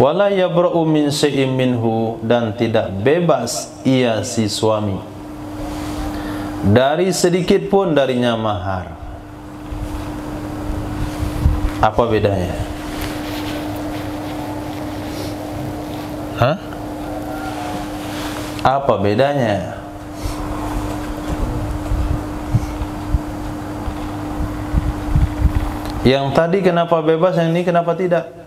Wala yabra'u min syai'in minhu, dan tidak bebas ia si suami dari sedikit pun darinya mahar. Apa bedanya? Hah? Apa bedanya? Yang tadi kenapa bebas, yang ini kenapa tidak?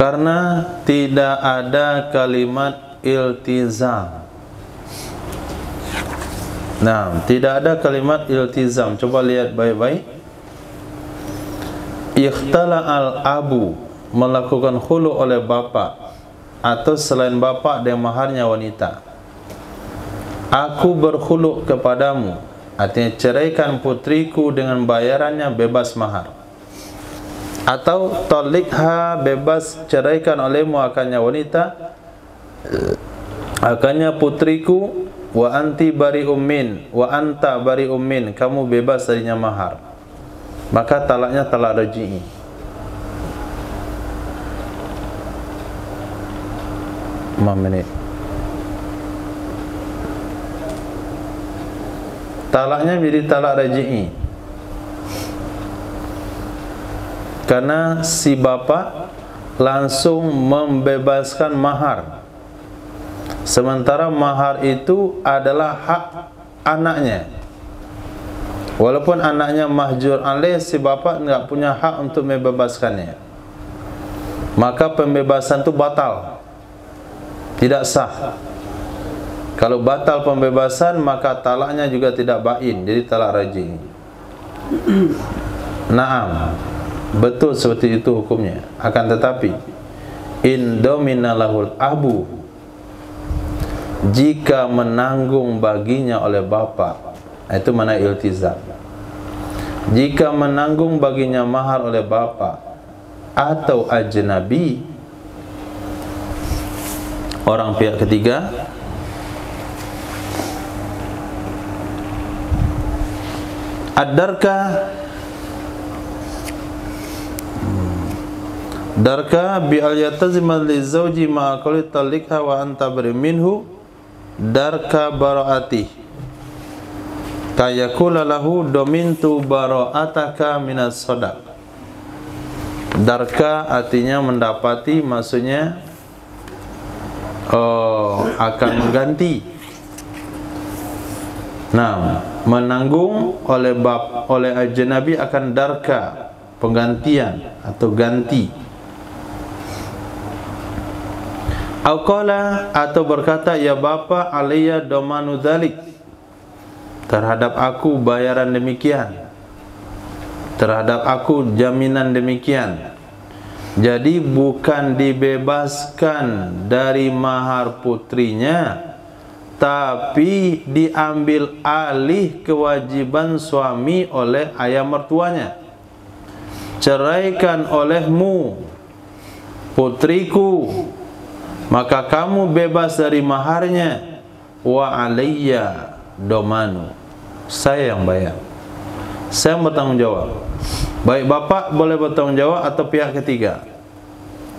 Karena tidak ada kalimat iltizam. Nah, tidak ada kalimat iltizam. Coba lihat baik-baik. Ikhtala al-abu, melakukan khulu oleh bapak atau selain bapak dengan maharnya wanita. Aku berkhulu kepadamu, artinya ceraikan putriku dengan bayarannya bebas mahar. Atau talikha, bebas ceraikan olehmu akannya wanita, akannya putriku, wa anti bari'um min, wa anta bari'um min, kamu bebas darinya mahar. Maka talaknya talak raj'i. talaknya menjadi talak raj'i. Karena si bapak langsung membebaskan mahar, sementara mahar itu adalah hak anaknya. Walaupun anaknya mahjur alaih, si bapak enggak punya hak untuk membebaskannya. Maka pembebasan itu batal, tidak sah. Kalau batal pembebasan, maka talaknya juga tidak bain, jadi talak raj'i. Naam, betul seperti itu hukumnya. Akan tetapi in domina lahul abu, jika menanggung baginya oleh bapak, itu mana iltizam. Jika menanggung baginya mahar oleh bapak atau ajnabi, orang pihak ketiga, ad-darka bi al yatazima li zawji ma qali talikha wa anta bari minhu darka baraati kayakula lahu domintu bara'ataka minas sadaq. Darka artinya mendapati, maksudnya akan mengganti. Nah, menanggung oleh ajnabi akan darka, penggantian atau ganti. Aqala, atau berkata, ya bapa alayya domanu dzalik, terhadap aku bayaran demikian, terhadap aku jaminan demikian. Jadi bukan dibebaskan dari mahar putrinya, tapi diambil alih kewajiban suami oleh ayah mertuanya. Ceraikan olehmu putriku, maka kamu bebas dari maharnya. Wa alayya domanu, saya yang bayar, saya yang bertanggung jawab. Baik bapak boleh bertanggung jawab atau pihak ketiga.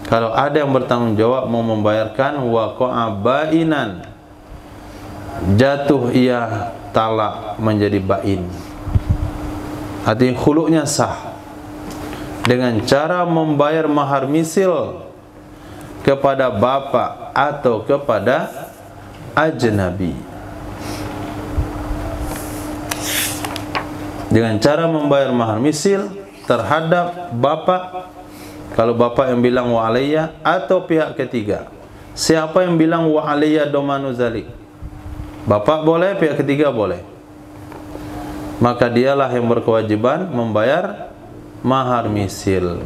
Kalau ada yang bertanggung jawab mau membayarkan, waqa'a bainan, jatuh ia talak menjadi bain. Artinya khuluknya sah dengan cara membayar mahar misil kepada bapak atau kepada ajnabi. Dengan cara membayar mahar misil terhadap bapak, kalau bapak yang bilang wa alayya, atau pihak ketiga. Siapa yang bilang wa alayya domanu zalik? Bapak boleh, pihak ketiga boleh. Maka dialah yang berkewajiban membayar mahar misil.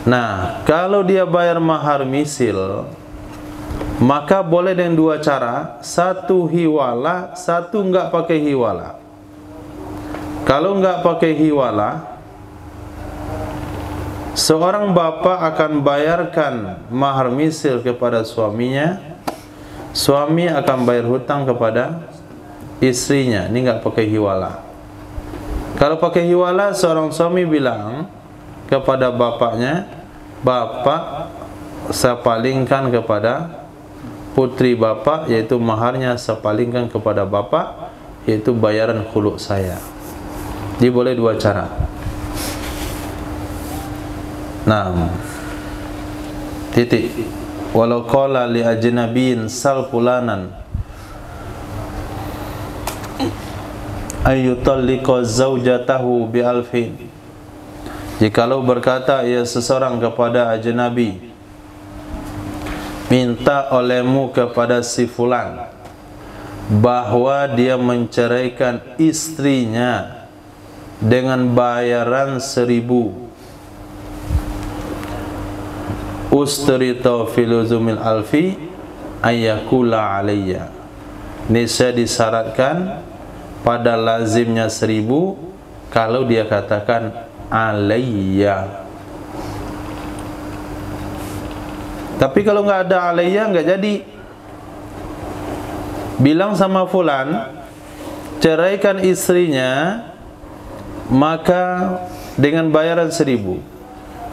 Nah, kalau dia bayar mahar misil, maka boleh dengan dua cara. Satu hiwala, satu enggak pakai hiwala. Kalau enggak pakai hiwala, seorang bapak akan bayarkan mahar misil kepada suaminya, suami akan bayar hutang kepada istrinya. Ini enggak pakai hiwala. Kalau pakai hiwala, seorang suami bilang kepada bapaknya, bapak, saya palingkan kepada putri bapak, yaitu maharnya saya palingkan kepada bapak, yaitu bayaran khuluk saya. Jadi boleh dua cara. Nah, titik. Walau qala li ajnabiyin sal fulanan ayyutalliqa zaujatahu bi alfin. Jikalau berkata ia seseorang kepada ajnabi, minta olehmu kepada si fulan bahwa dia menceraikan istrinya dengan bayaran 1000, ustrita filuzumil alfi ayyakula alayya. Ini saya disyaratkan pada lazimnya 1000 kalau dia katakan alayya. Tapi kalau nggak ada alayya, nggak jadi. Bilang sama fulan, ceraikan istrinya, maka dengan bayaran 1000.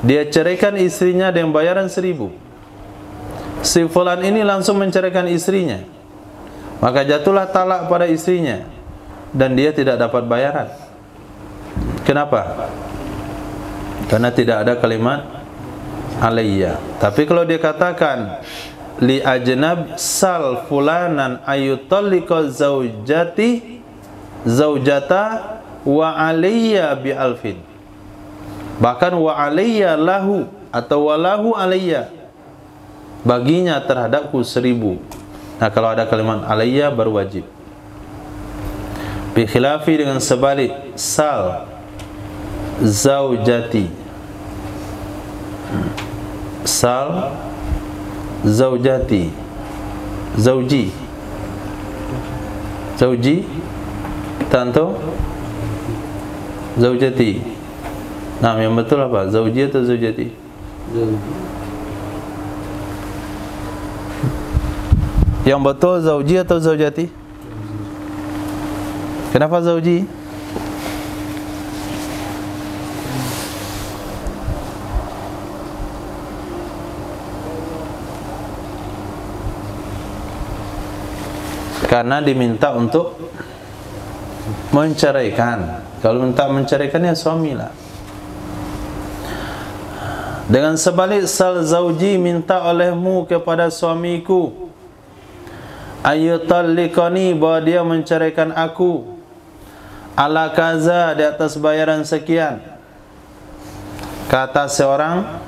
Dia ceraikan istrinya dengan bayaran 1000. Si fulan ini langsung menceraikan istrinya, maka jatuhlah talak pada istrinya. dan dia tidak dapat bayaran. Kenapa? Karena tidak ada kalimat alayya. Tapi kalau dia katakan li ajnab sal fulanan ayutalliqa zaujata wa alayya bi alfin, bahkan wa alayya lahu atau walahu alayya, baginya terhadapku 1000. Nah, kalau ada kalimat alayya baru wajib. Bi khilafi, dengan sebalik, sal zaujati, sal zaujati, zauji, zauji, tanto zaujati. Nah, yang betul apa? Zauji atau zaujati? Yang betul zauji atau zaujati? Kenapa zauji? Karena diminta untuk menceraikan. Kalau minta menceraikan ya suamilah. Dengan sebalik, sal zauji, minta olehmu kepada suamiku, ayyutalliqani, bahwa dia menceraikan aku, ala kaza, di atas bayaran sekian. Kata seorang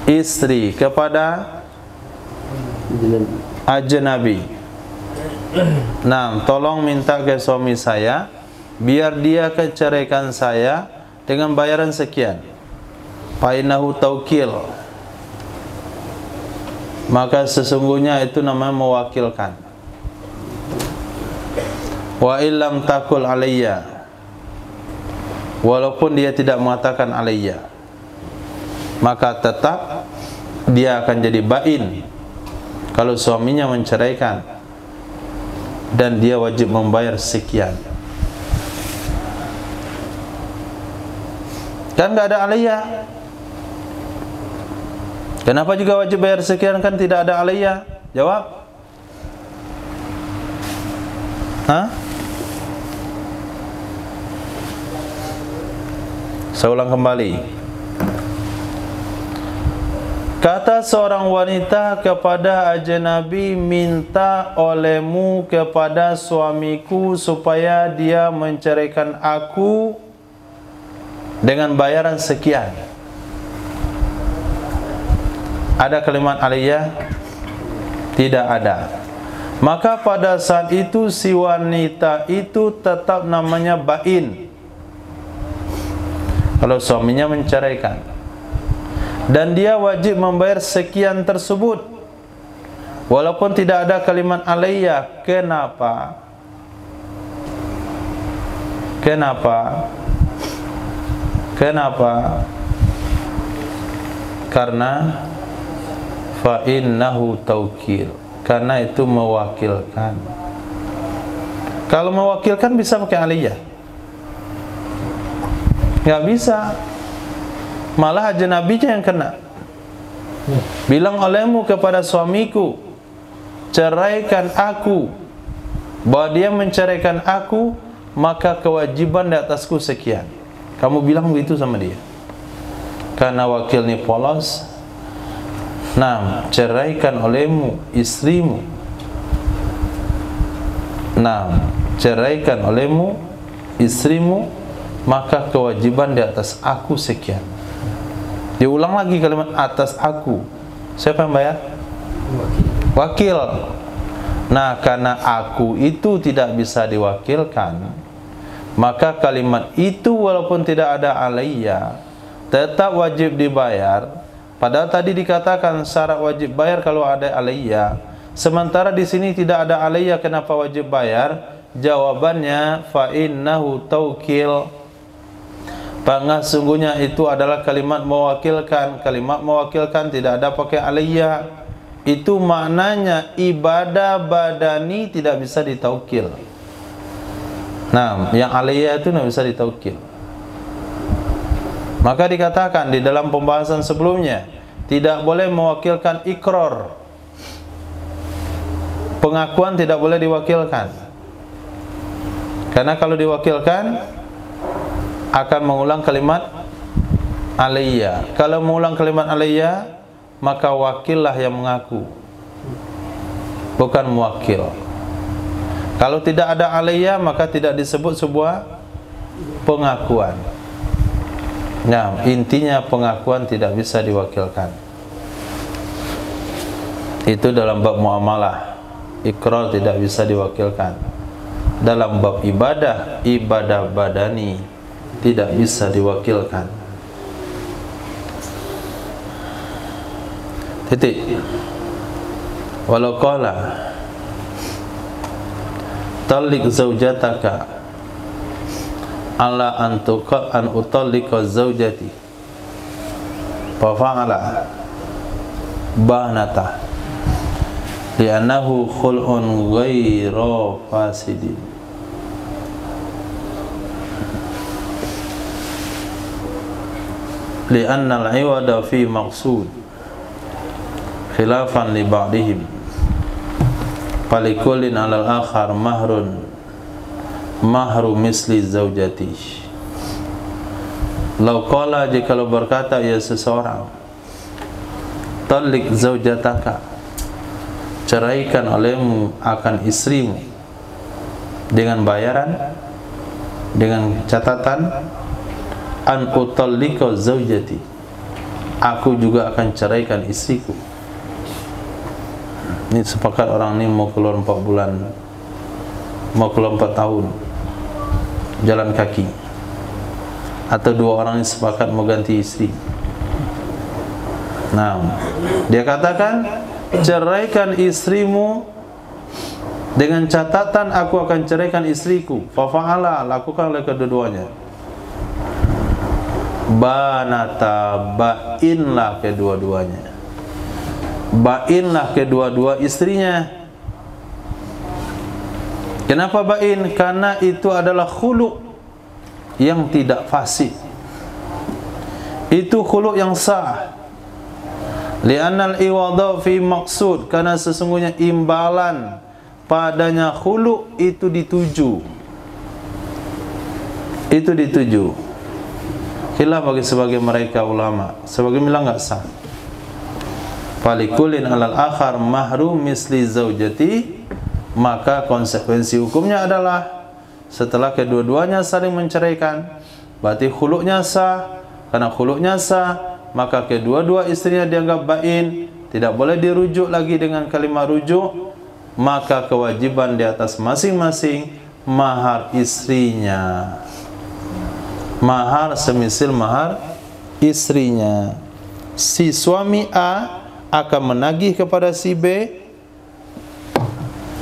istri kepada ajnabi, nah, tolong minta ke suami saya biar dia ceraikan saya dengan bayaran sekian. Fainahu taukil, maka sesungguhnya itu namanya mewakilkan. Wa illam takul alayya, walaupun dia tidak mengatakan alayya, maka tetap dia akan jadi bain kalau suaminya menceraikan, dan dia wajib membayar sekian. Kan nggak ada alayya. Kenapa juga wajib bayar sekian, kan tidak ada alayya? Jawab. Hah? Saya ulang kembali. Kata seorang wanita kepada ajnabi, minta olehmu kepada suamiku supaya dia menceraikan aku dengan bayaran sekian. Ada kalimat alayya? Tidak ada. Maka pada saat itu si wanita itu tetap namanya bain kalau suaminya menceraikan, dan dia wajib membayar sekian tersebut walaupun tidak ada kalimat alayya. Kenapa? Kenapa? Kenapa? Karena fa innahu taukil, karena itu mewakilkan. Kalau mewakilkan bisa pakai alayya? Nggak bisa. Malah ajnabinya yang kena. Bilang olehmu kepada suamiku, ceraikan aku, bahwa dia menceraikan aku, maka kewajiban di atasku sekian. Kamu bilang begitu sama dia. Karena wakil ini polos. Nah, ceraikan olehmu istrimu. Nah, ceraikan olehmu istrimu, maka kewajiban di atas aku sekian. Diulang lagi kalimat atas aku. Siapa yang bayar? Wakil. Nah, karena aku itu tidak bisa diwakilkan, maka kalimat itu walaupun tidak ada alayya tetap wajib dibayar. Padahal tadi dikatakan syarat wajib bayar kalau ada alayya. Sementara di sini tidak ada alayya, kenapa wajib bayar? Jawabannya fa innahu taukil. Sungguhnya itu adalah kalimat mewakilkan. Kalimat mewakilkan tidak ada pakai alayya. Itu maknanya ibadah badani tidak bisa ditaukil. Nah, yang alayya itu tidak bisa ditaukil. Maka dikatakan di dalam pembahasan sebelumnya, tidak boleh mewakilkan ikrar. Pengakuan tidak boleh diwakilkan. Karena kalau diwakilkan akan mengulang kalimat alayya. Kalau mengulang kalimat alayya, maka wakillah yang mengaku, bukan muwakil. Kalau tidak ada alayya, maka tidak disebut sebuah pengakuan. Nah, intinya pengakuan tidak bisa diwakilkan. Itu dalam bab muamalah. Iqrar tidak bisa diwakilkan. Dalam bab ibadah, ibadah badani tidak bisa diwakilkan. Titik. Walau qala talliq zaujataka ala an utallika zaujati fa fa'ala banata li'annahu khul'un ghairu fasidin. Li'anna al-'iwada fi maqsud khilafan li ba'dihim falikullin 'alal akhar mahru misli zaujati. Lau qala, jikalau berkata ya seseorang, tallik zaujataka, ceraikan olehmu akan istrimu, dengan bayaran, dengan catatan an utallika zaujati, aku juga akan ceraikan istriku. Ini sepakat orang ini mau keluar 4 bulan, mau keluar 4 tahun jalan kaki, atau 2 orang ini sepakat mau ganti istri. Nah, dia katakan ceraikan istrimu dengan catatan aku akan ceraikan istriku. Fafa'ala, lakukanlah kedua-duanya. Banata, bainlah kedua-duanya. Bainlah kedua-dua istrinya. Kenapa bain? Karena itu adalah khulu' yang tidak fasid. Itu khulu' yang sah. Li'annal iwadha fi maqsud, karena sesungguhnya imbalan padanya khulu' itu dituju. Itu dituju. Khilaf bagi sebagai mereka ulama, sebagai bilang enggak sah. Falikulin alal akhar mahru misli zaujati, maka konsekuensi hukumnya adalah setelah kedua-duanya saling menceraikan, berarti khulu'nya sah. Karena khulu'nya sah, maka kedua-dua istrinya dianggap bain, tidak boleh dirujuk lagi dengan kalimat rujuk. Maka kewajiban di atas masing-masing mahar istrinya, mahar semisil mahar istrinya. Si suami A akan menagih kepada si B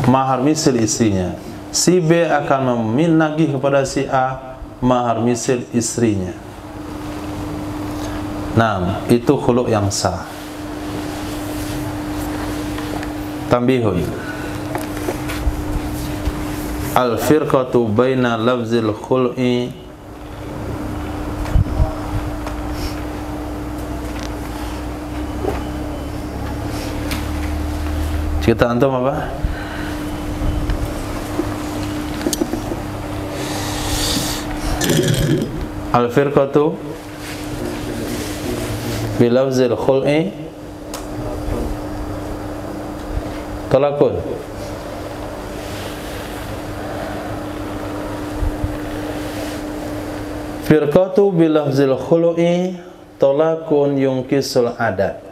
mahar misil istrinya, si B akan menagih kepada si A mahar misil istrinya. Nah, itu khulu' yang sah. Tambihun, al-firqatu baina lafzil khul'i Cerita antum apa? Al-firqatu bilafzil khul'i talakun. Firqatu bilafzil khul'i talakun yungkisul adat.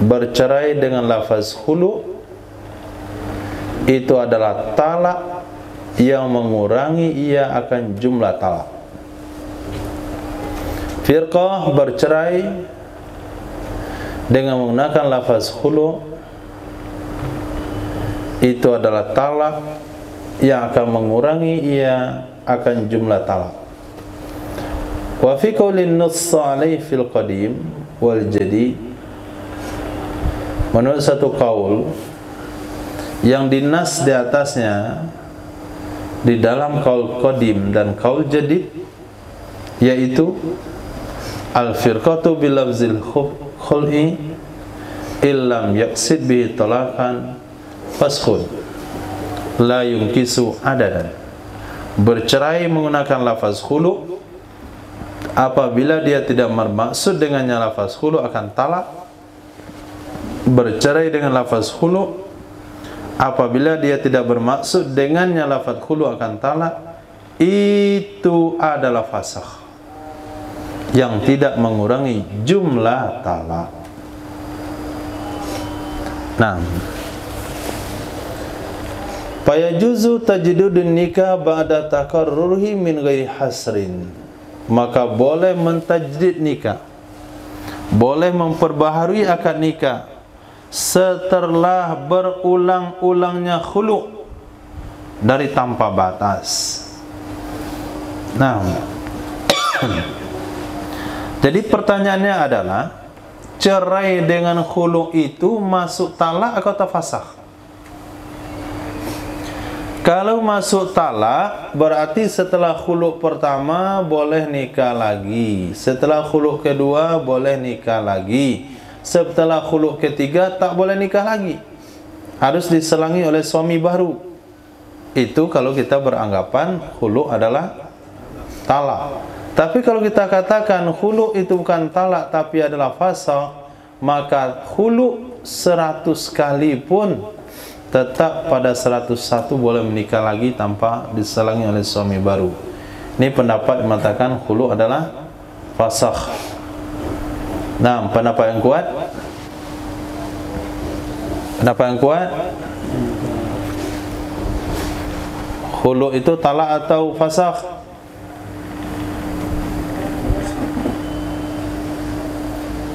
Bercerai dengan lafaz khulu' itu adalah talak yang mengurangi ia akan jumlah talak. Firqah bercerai dengan menggunakan lafaz khulu' itu adalah talak yang akan mengurangi ia akan jumlah talak. Wa fi qaulin nuss alaihi fil qadim wal jadid, menurut satu kaul yang dinas di atasnya di dalam kaul qadim dan kaul jadid, yaitu al-firqatu bilafzil khul'i illam yaqsid bihi talaqan faskhun la yunkisu adadan bercerai menggunakan lafaz khulu apabila dia tidak bermaksud dengannya lafaz khulu akan talak. Bercerai dengan lafaz khulu apabila dia tidak bermaksud dengannya lafaz khulu akan talak, itu adalah fasakh yang tidak mengurangi jumlah talak. Nah, fayajuzu tajdidun nikah ba'da taqarrurihi min ghairi hasrin. Maka boleh mentajdid nikah, boleh memperbaharui akad nikah setelah berulang-ulangnya khulu dari tanpa batas. Nah, jadi pertanyaannya adalah, cerai dengan khulu itu masuk talak atau fasakh? Kalau masuk talak, berarti setelah khulu pertama boleh nikah lagi, setelah khulu kedua boleh nikah lagi, setelah khulu ketiga tak boleh nikah lagi, harus diselangi oleh suami baru. Itu kalau kita beranggapan khulu adalah talak. Tapi kalau kita katakan khulu itu bukan talak tapi adalah fasakh, maka khulu 100 kali pun tetap pada 101 boleh menikah lagi tanpa diselangi oleh suami baru. Ini pendapat mengatakan khulu adalah fasakh. Nah, pendapat yang kuat? Pendapat yang kuat? Khulu itu talak atau fasakh?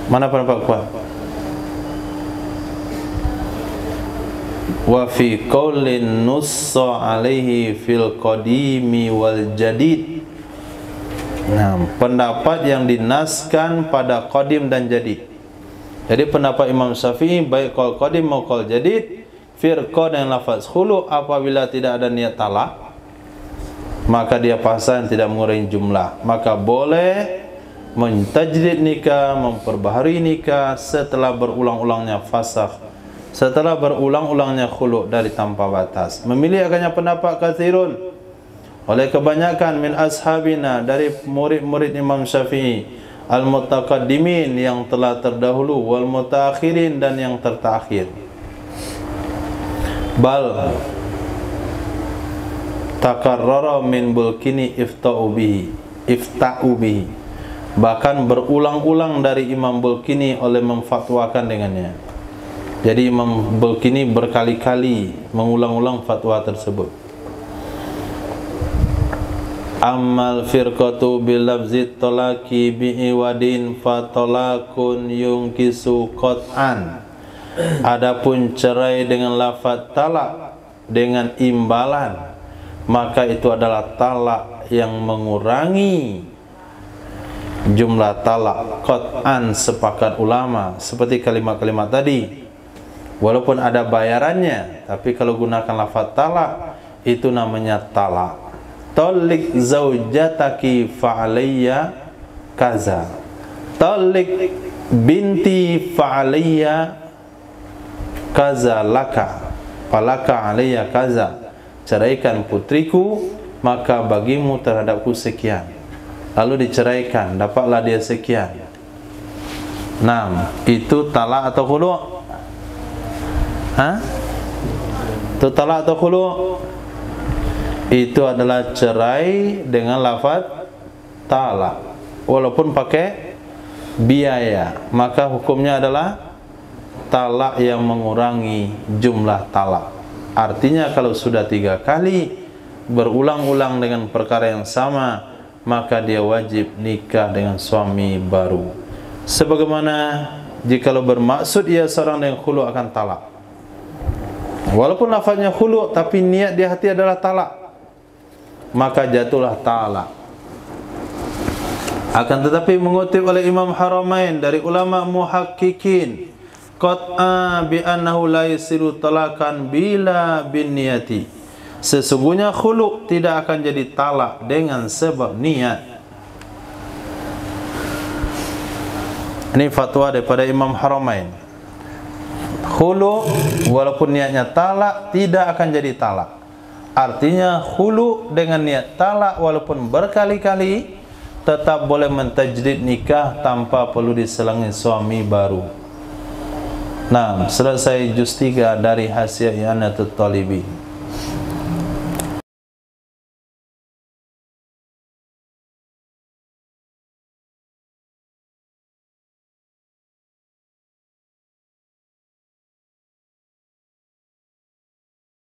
Mana pendapat kuat? Wa fi qaulin nussa alaihi fil qadimi wal jadid. Nah, pendapat yang dinaskan pada qadim dan jadid. Jadi pendapat Imam Syafi'i baik qaul qadim maupun qaul jadid, firqah dan lafaz khulu apabila tidak ada niat talak, maka dia pasang tidak mengurangi jumlah, maka boleh mentajdid nikah, memperbaharui nikah setelah berulang-ulangnya fasakh, setelah berulang-ulangnya khulu dari tanpa batas. Memilih akannya pendapat katsirun oleh kebanyakan min ashabina dari murid-murid Imam Syafi'i, al-mutaqaddimin yang telah terdahulu, wal mutaakhirin dan yang tertakhir. Bal takarrara min bulkini ifta'u bihi. Bahkan berulang-ulang dari Imam Bulkini oleh memfatwakan dengannya. Jadi Imam Bulkini berkali-kali mengulang-ulang fatwa tersebut. Ammal firqatu bil lafzi talaqi bi iwadin fa talaqun yungkisu qat'an. Adapun cerai dengan lafaz talak dengan imbalan, maka itu adalah talak yang mengurangi jumlah talak qat'an, sepakat ulama, seperti kalimat-kalimat tadi. Walaupun ada bayarannya, tapi kalau gunakan lafaz talak itu namanya talak. Talik zaujataki fa'alayya kaza, talik binti fa'alayya kaza laka, falaka alayya kaza. Ceraikan putriku, maka bagimu terhadapku sekian. Lalu diceraikan, dapatlah dia sekian. Nah, itu talak atau khulu? Hah? Itu talak atau khulu? Itu adalah cerai dengan lafaz talak, walaupun pakai biaya, maka hukumnya adalah talak yang mengurangi jumlah talak. Artinya kalau sudah 3 kali berulang-ulang dengan perkara yang sama, maka dia wajib nikah dengan suami baru. Sebagaimana jikalau bermaksud ia seorang dengan khulu akan talak, walaupun lafaznya khulu tapi niat di hati adalah talak, maka jatuhlah talak. Akan tetapi mengutip oleh Imam Haramain dari ulama muhaqqiqin, qat'a bi annahu la yasiru talakan bila bin niyati. Sesungguhnya khulu tidak akan jadi talak dengan sebab niat. Ini fatwa daripada Imam Haramain. Khulu walaupun niatnya talak tidak akan jadi talak. Artinya khulu dengan niat talak walaupun berkali-kali tetap boleh mentajdid nikah tanpa perlu diselangi suami baru. Nah, selesai juz 3 dari Hasyiah I'anatul Talibin.